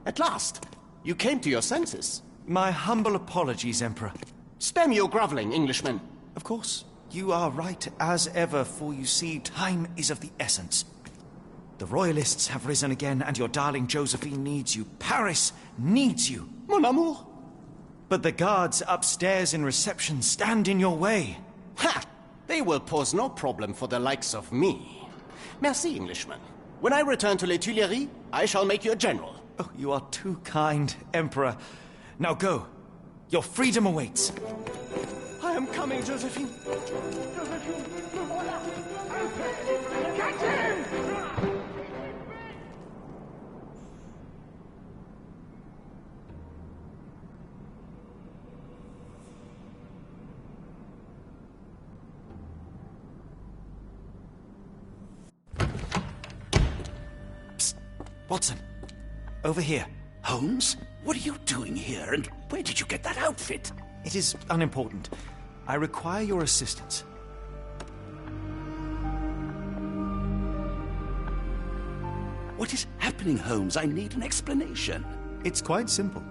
At last! You came to your senses. My humble apologies, Emperor. Spare me your groveling, Englishman. Of course. You are right as ever, for you see, time is of the essence. The Royalists have risen again, and your darling Josephine needs you. Paris needs you. Mon amour! But the guards upstairs in reception stand in your way. Ha! They will pose no problem for the likes of me. Merci, Englishman. When I return to Les Tuileries, I shall make you a general. Oh, you are too kind, Emperor. Now go. Your freedom awaits. I am coming, Josephine. Josephine, le voilà. Catch him! Psst. Watson. Over here. Holmes? What are you doing here, and where did you get that outfit? It is unimportant. I require your assistance. What is happening, Holmes? I need an explanation. It's quite simple.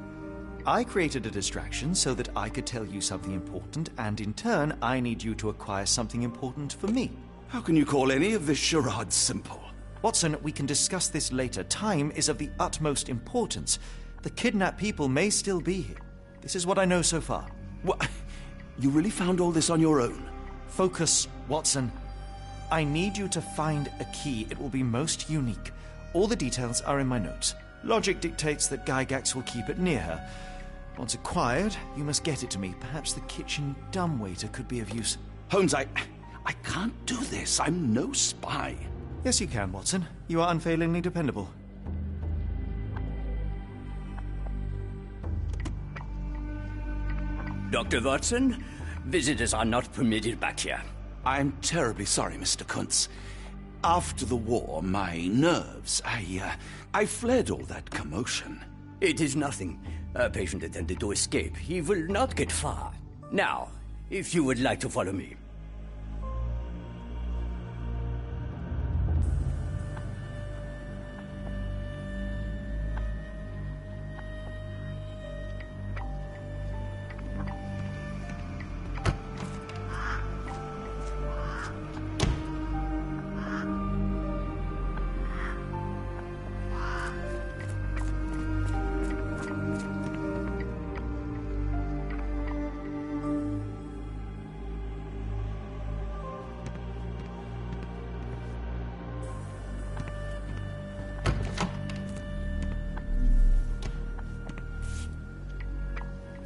I created a distraction so that I could tell you something important, and in turn, I need you to acquire something important for me. How can you call any of this charade simple? Watson, we can discuss this later. Time is of the utmost importance. The kidnapped people may still be here. This is what I know so far. What? You really found all this on your own? Focus, Watson. I need you to find a key. It will be most unique. All the details are in my notes. Logic dictates that Gygax will keep it near her. Once acquired, you must get it to me. Perhaps the kitchen dumbwaiter could be of use. Holmes, I can't do this. I'm no spy. Yes, you can, Watson. You are unfailingly dependable. Dr. Watson, visitors are not permitted back here. I'm terribly sorry, Mr. Kuntz. After the war, my nerves, I fled all that commotion. It is nothing. A patient attempted to escape. He will not get far. Now, if you would like to follow me.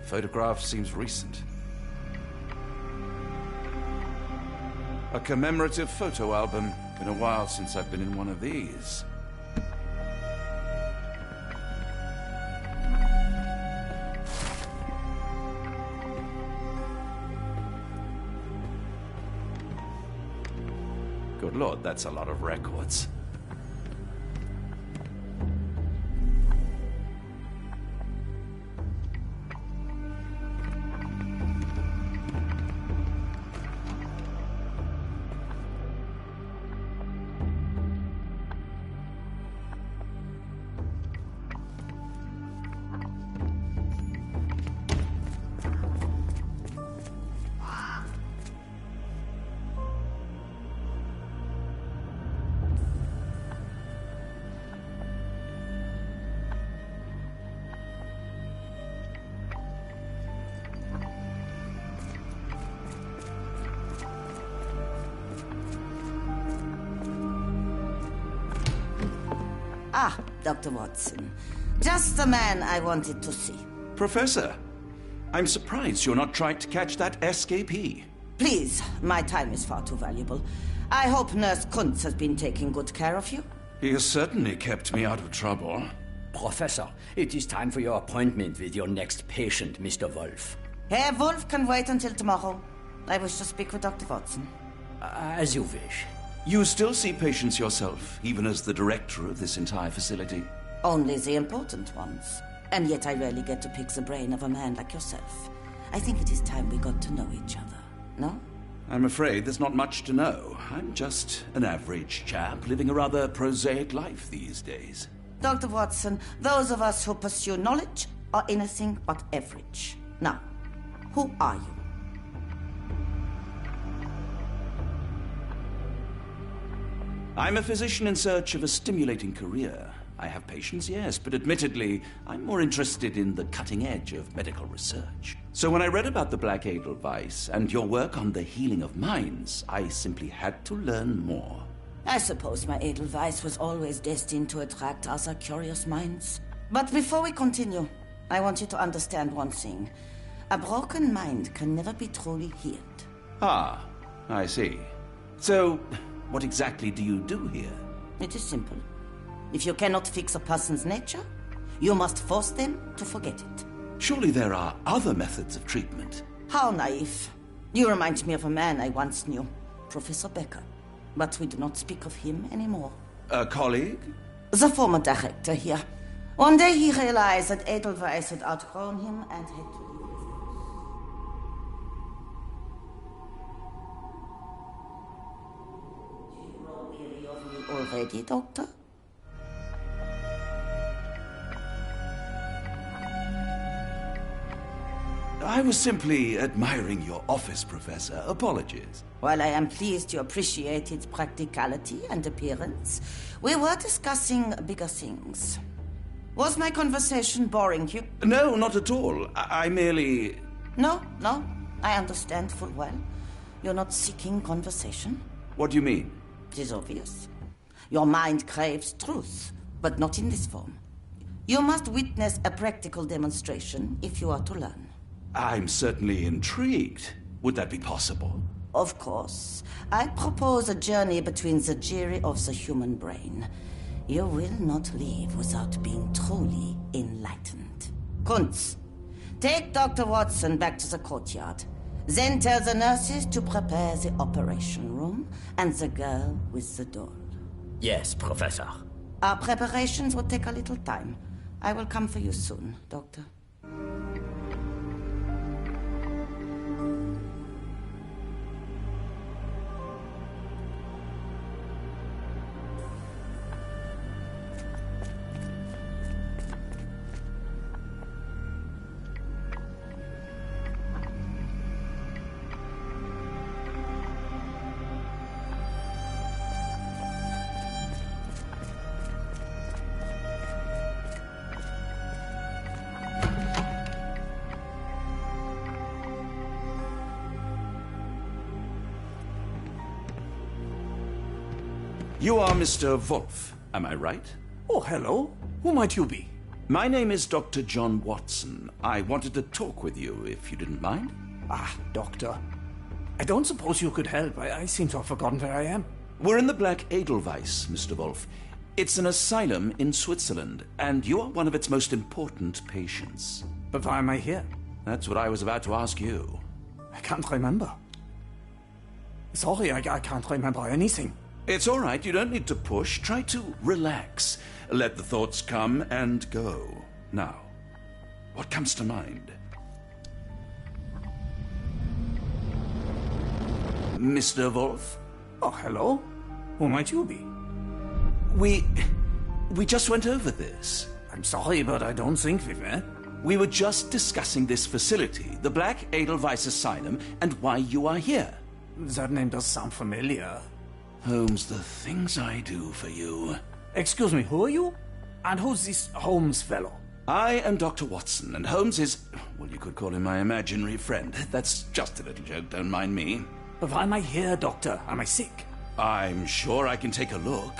Photograph seems recent. A commemorative photo album. Been a while since I've been in one of these. Good Lord, that's a lot of records. Ah, Dr. Watson. Just the man I wanted to see. Professor, I'm surprised you're not trying to catch that escapee. Please, my time is far too valuable. I hope Nurse Kuntz has been taking good care of you. He has certainly kept me out of trouble. Professor, it is time for your appointment with your next patient, Mr. Wolf. Herr Wolf can wait until tomorrow. I wish to speak with Dr. Watson. As you wish. You still see patients yourself, even as the director of this entire facility? Only the important ones. And yet I rarely get to pick the brain of a man like yourself. I think it is time we got to know each other, no? I'm afraid there's not much to know. I'm just an average chap living a rather prosaic life these days. Dr. Watson, those of us who pursue knowledge are anything but average. Now, who are you? I'm a physician in search of a stimulating career. I have patients, yes, but admittedly, I'm more interested in the cutting edge of medical research. So when I read about the Black Edelweiss and your work on the healing of minds, I simply had to learn more. I suppose my Edelweiss was always destined to attract other curious minds. But before we continue, I want you to understand one thing. A broken mind can never be truly healed. Ah, I see. So, what exactly do you do here? It is simple. If you cannot fix a person's nature, you must force them to forget it. Surely there are other methods of treatment. How naive. You remind me of a man I once knew, Professor Becker. But we do not speak of him anymore. A colleague? The former director here. One day he realized that Edelweiss had outgrown him and had to leave his house. Do you grow weary of me already, Doctor? I was simply admiring your office, Professor. Apologies. While I am pleased you appreciate its practicality and appearance, we were discussing bigger things. Was my conversation boring you? No, not at all. I merely... No, I understand full well. You're not seeking conversation. What do you mean? It is obvious. Your mind craves truth, but not in this form. You must witness a practical demonstration if you are to learn. I'm certainly intrigued. Would that be possible? Of course. I propose a journey between the jury of the human brain. You will not leave without being truly enlightened. Kuntz, take Dr. Watson back to the courtyard. Then tell the nurses to prepare the operation room and the girl with the doll. Yes, Professor. Our preparations will take a little time. I will come for you soon, Doctor. You are Mr. Wolf, am I right? Oh, hello. Who might you be? My name is Dr. John Watson. I wanted to talk with you, if you didn't mind. Ah, Doctor. I don't suppose you could help. I seem to have forgotten where I am. We're in the Black Edelweiss, Mr. Wolf. It's an asylum in Switzerland, and you are one of its most important patients. But why am I here? That's what I was about to ask you. I can't remember. Sorry, I can't remember anything. It's all right. You don't need to push. Try to relax. Let the thoughts come and go. Now, what comes to mind? Mr. Wolf? Oh, hello. Who might you be? We just went over this. I'm sorry, but I don't think we've met. We were just discussing this facility, the Black Edelweiss Asylum, and why you are here. That name does sound familiar. Holmes, the things I do for you. Excuse me, who are you? And who's this Holmes fellow? I am Dr. Watson, and Holmes is... well, you could call him my imaginary friend. That's just a little joke, don't mind me. But why am I here, Doctor? Am I sick? I'm sure I can take a look.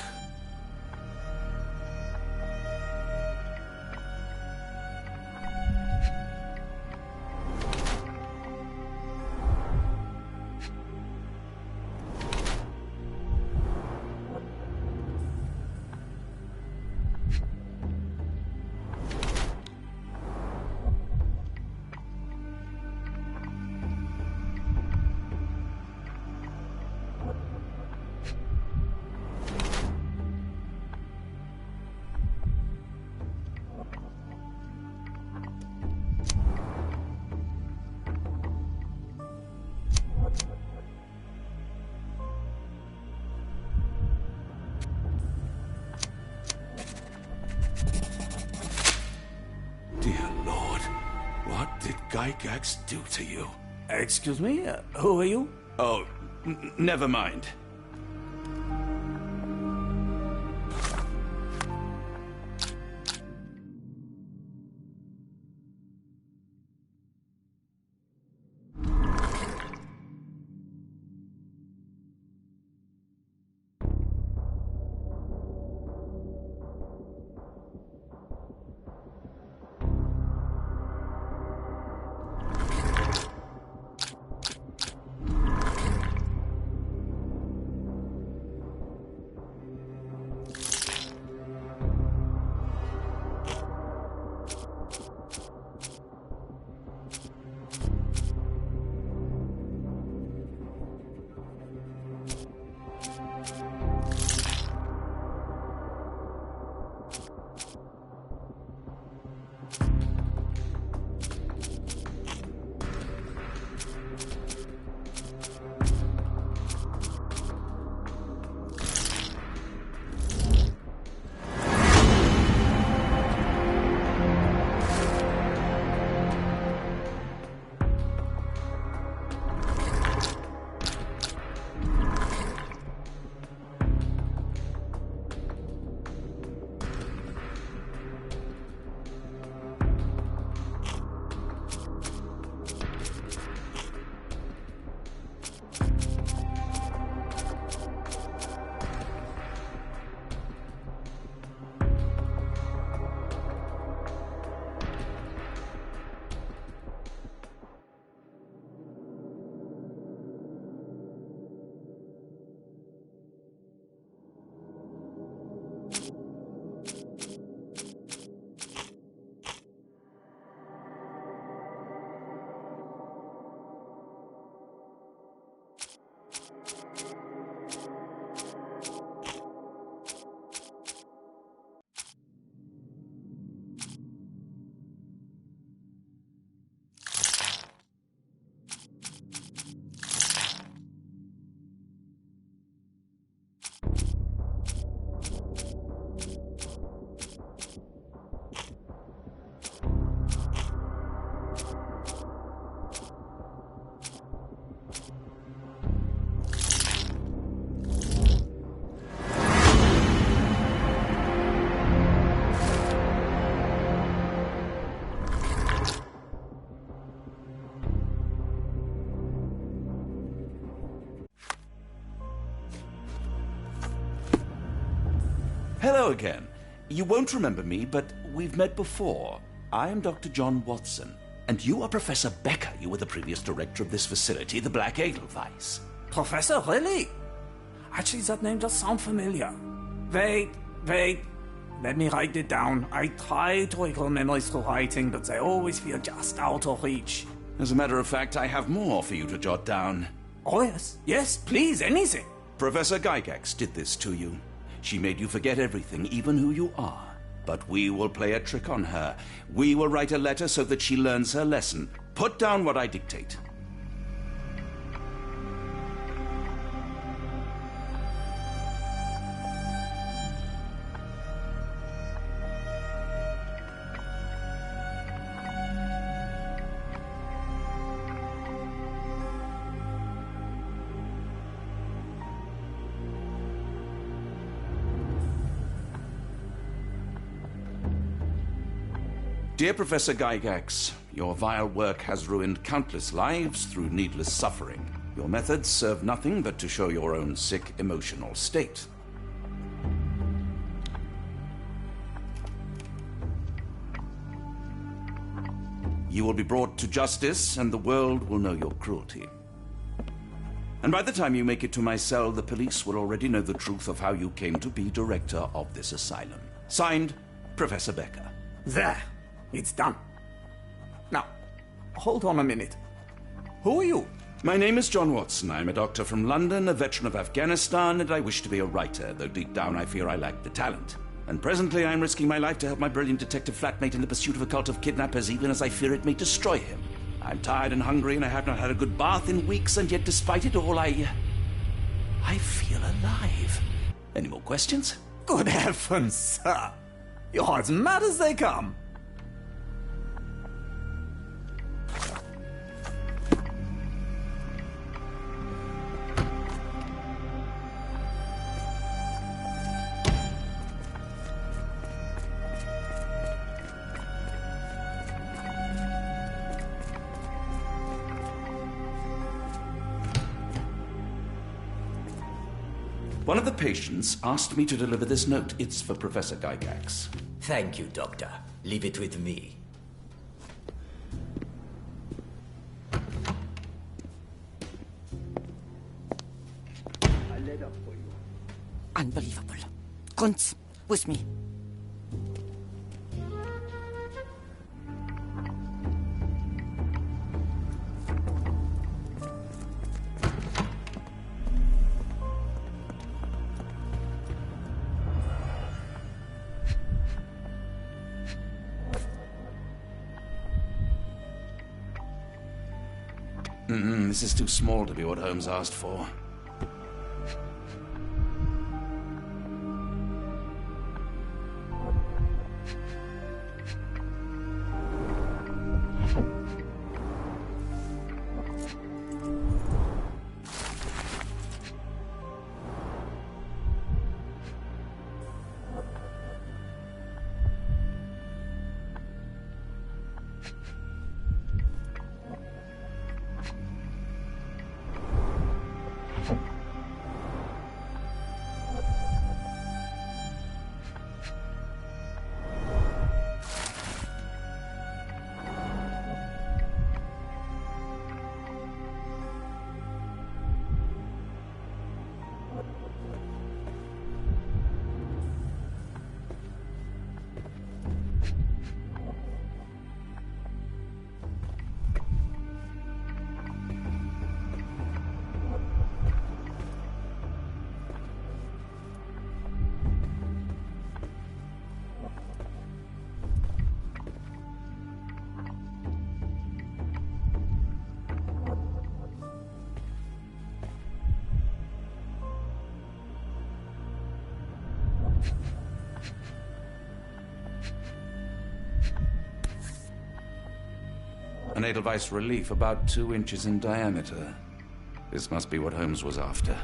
Gygax do to you? Excuse me? Who are you? Oh, never mind. Hello again. You won't remember me, but we've met before. I am Dr. John Watson, and you are Professor Becker. You were the previous director of this facility, the Black Edelweiss. Professor, really? Actually, that name does sound familiar. Wait. Let me write it down. I try to recall memories through writing, but they always feel just out of reach. As a matter of fact, I have more for you to jot down. Oh, yes. Yes, please, anything. Professor Gygax did this to you. She made you forget everything, even who you are. But we will play a trick on her. We will write a letter so that she learns her lesson. Put down what I dictate. Dear Professor Gygax, your vile work has ruined countless lives through needless suffering. Your methods serve nothing but to show your own sick emotional state. You will be brought to justice, and the world will know your cruelty. And by the time you make it to my cell, the police will already know the truth of how you came to be director of this asylum. Signed, Professor Becker. There. It's done. Now, hold on a minute. Who are you? My name is John Watson. I'm a doctor from London, a veteran of Afghanistan, and I wish to be a writer, though deep down I fear I lack the talent. And presently I'm risking my life to help my brilliant detective flatmate in the pursuit of a cult of kidnappers, even as I fear it may destroy him. I'm tired and hungry, and I have not had a good bath in weeks, and yet despite it all, I feel alive. Any more questions? Good heavens, sir. You're as mad as they come. One of the patients asked me to deliver this note. It's for Professor Gygax. Thank you, Doctor. Leave it with me. A letter for you. Unbelievable. Kunz, with me. This is too small to be what Holmes asked for. An Edelweiss relief about 2 inches in diameter. This must be what Holmes was after.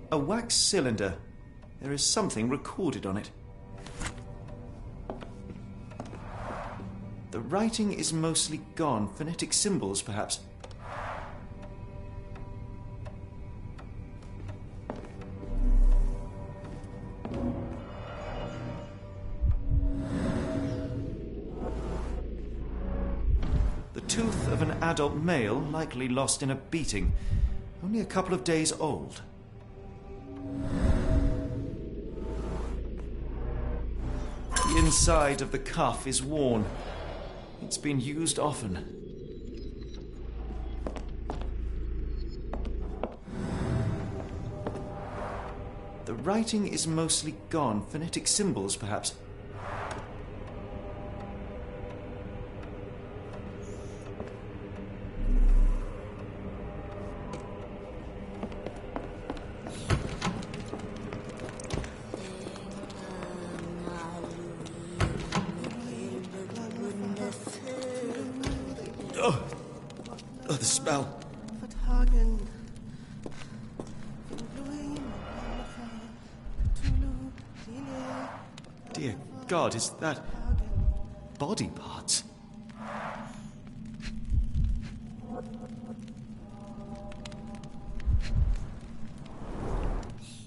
A wax cylinder. There is something recorded on it. The writing is mostly gone. Phonetic symbols, perhaps. The tooth of an adult male, likely lost in a beating. Only a couple of days old. The inside of the cuff is worn. It's been used often. The writing is mostly gone. Phonetic symbols, perhaps. Oh, the smell. Vertragen. Dear God, is that body parts?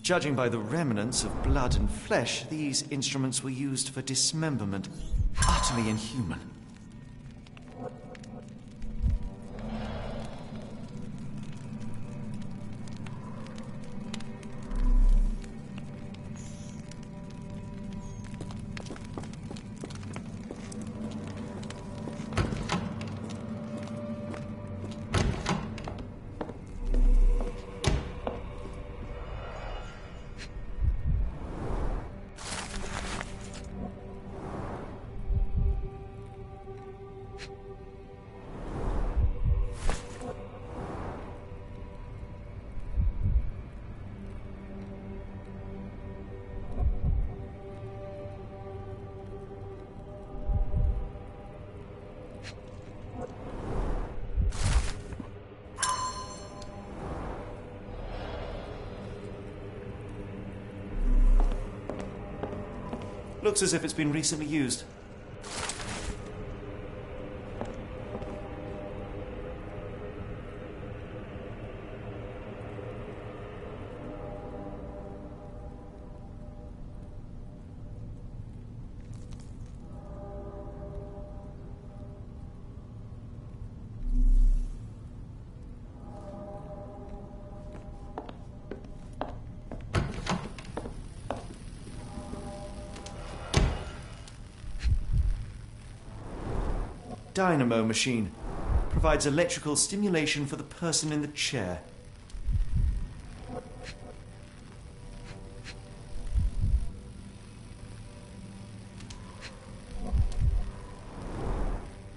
Judging by the remnants of blood and flesh, these instruments were used for dismemberment. Utterly inhuman. Looks as if it's been recently used. Dynamo machine. Provides electrical stimulation for the person in the chair.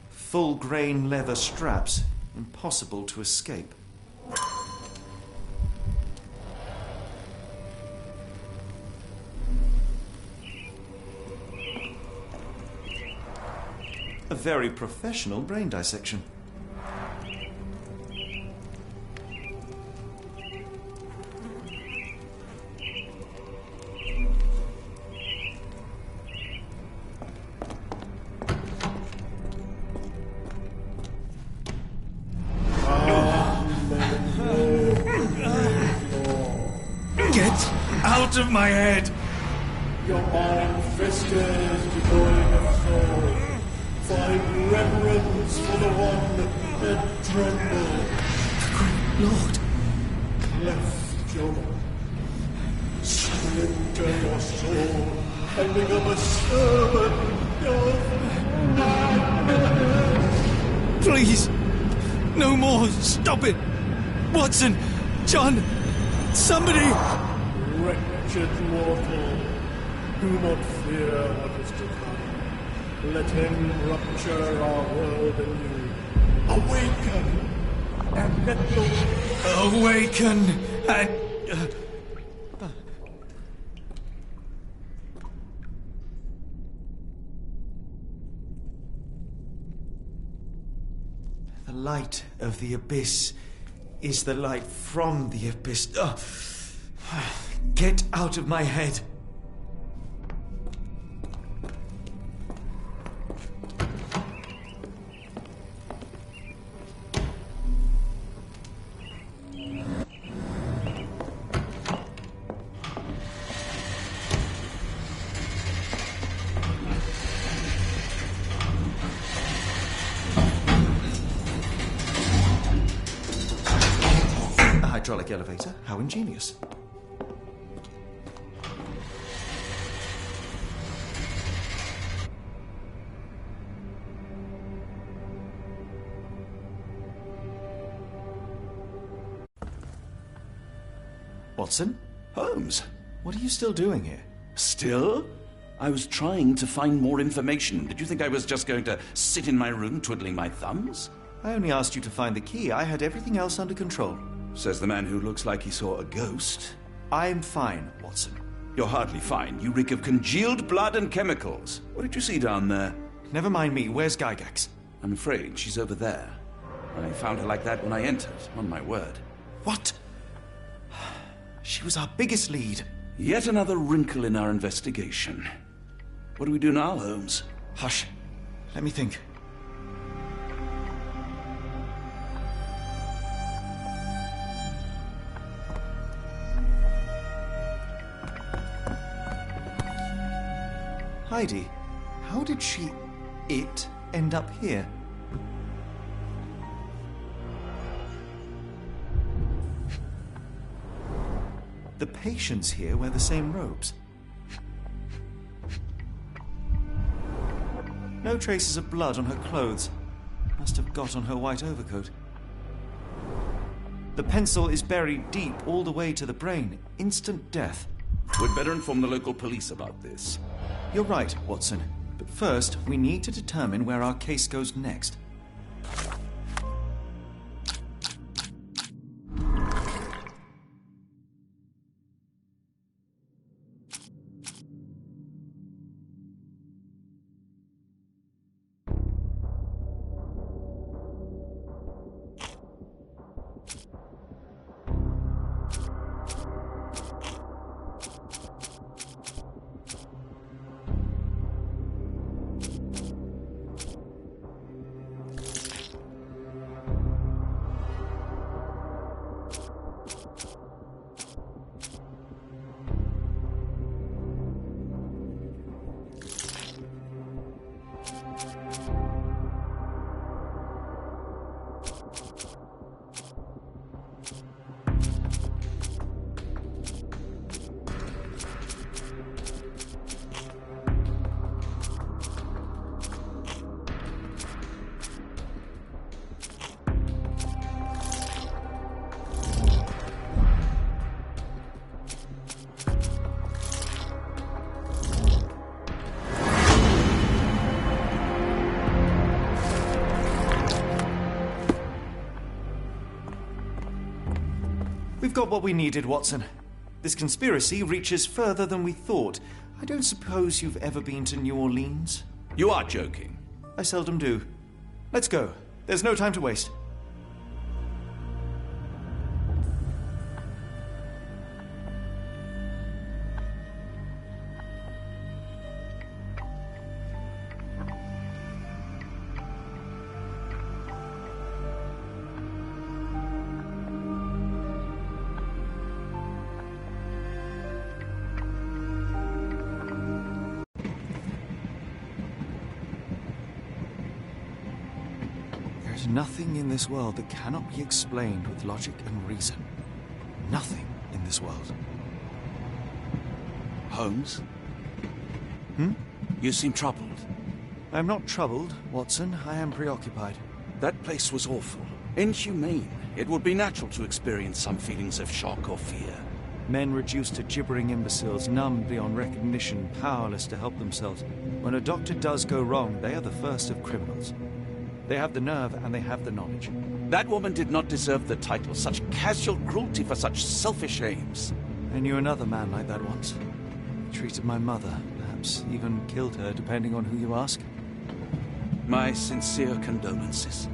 Full grain leather straps. Impossible to escape. A very professional brain dissection. Get out of my head! Your iron fist is devoid of soul. Find reverence for the one that trembled. Great Lord! Left your surrender your soul and become a servant of Please! No more! Stop it! Watson! John! Somebody! Wretched mortal, do not fear what is to come. Let him rupture our world anew. Awaken! And let your... Awaken! And... The light of the abyss is the light from the abyss. Get out of my head! Hydraulic elevator. How ingenious. Watson? Holmes? What are you still doing here? Still? I was trying to find more information. Did you think I was just going to sit in my room twiddling my thumbs? I only asked you to find the key. I had everything else under control. Says the man who looks like he saw a ghost. I'm fine, Watson. You're hardly fine. You reek of congealed blood and chemicals. What did you see down there? Never mind me. Where's Gygax? I'm afraid she's over there. I found her like that when I entered, on my word. What? She was our biggest lead. Yet another wrinkle in our investigation. What do we do now, Holmes? Hush. Let me think. Heidi, how did it end up here? The patients here wear the same robes. No traces of blood on her clothes. Must have got on her white overcoat. The pencil is buried deep all the way to the brain. Instant death. We'd better inform the local police about this. You're right, Watson. But first, we need to determine where our case goes next. We've got what we needed, Watson. This conspiracy reaches further than we thought. I don't suppose you've ever been to New Orleans? You are joking. I seldom do. Let's go. There's no time to waste. There's nothing in this world that cannot be explained with logic and reason. Nothing in this world. Holmes? Hmm? You seem troubled. I'm not troubled, Watson. I am preoccupied. That place was awful. Inhumane. It would be natural to experience some feelings of shock or fear. Men reduced to gibbering imbeciles, numbed beyond recognition, powerless to help themselves. When a doctor does go wrong, they are the first of criminals. They have the nerve and they have the knowledge. That woman did not deserve the title. Such casual cruelty for such selfish aims. I knew another man like that once. He treated my mother, perhaps even killed her, depending on who you ask. My sincere condolences.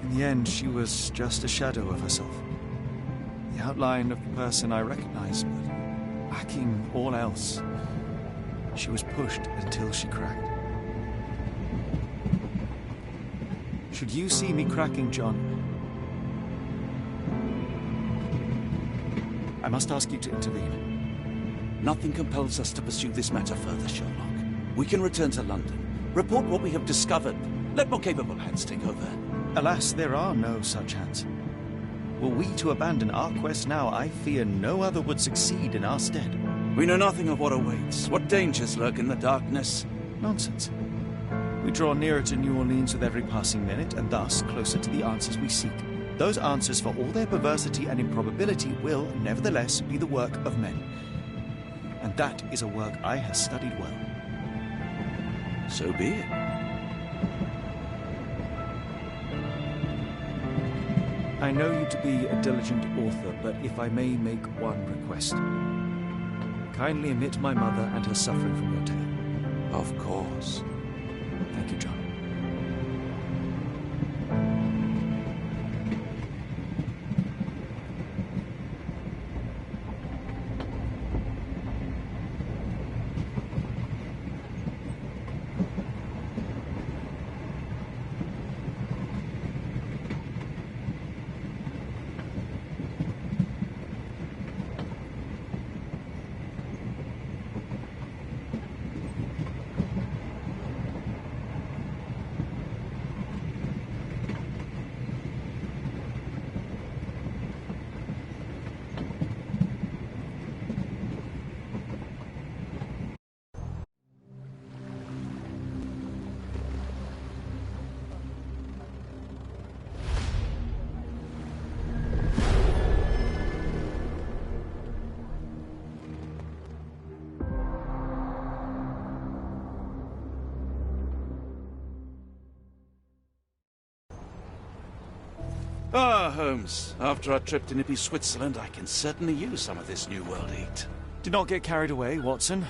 In the end, she was just a shadow of herself. The outline of the person I recognized, but lacking all else. She was pushed until she cracked. Should you see me cracking, John, I must ask you to intervene. Nothing compels us to pursue this matter further, Sherlock. We can return to London, report what we have discovered. Let more capable hands take over. Alas, there are no such hands. Were we to abandon our quest now, I fear no other would succeed in our stead. We know nothing of what awaits, what dangers lurk in the darkness. Nonsense. We draw nearer to New Orleans with every passing minute, and thus closer to the answers we seek. Those answers, for all their perversity and improbability, will, nevertheless, be the work of men. And that is a work I have studied well. So be it. I know you to be a diligent author, but if I may make one request. Kindly omit my mother and her suffering from your tale. Of course. Thank you, John. Ah, Holmes. After our trip to nippy Switzerland, I can certainly use some of this New World eat. Do not get carried away, Watson.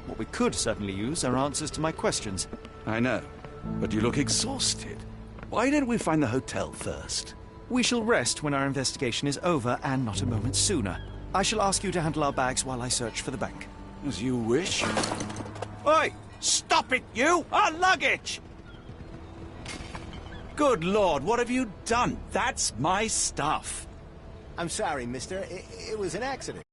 What we could certainly use are answers to my questions. I know, but you look exhausted. Why don't we find the hotel first? We shall rest when our investigation is over, and not a moment sooner. I shall ask you to handle our bags while I search for the bank. As you wish. Oi! Stop it, you! Our luggage! Good Lord, what have you done? That's my stuff. I'm sorry, mister. It was an accident.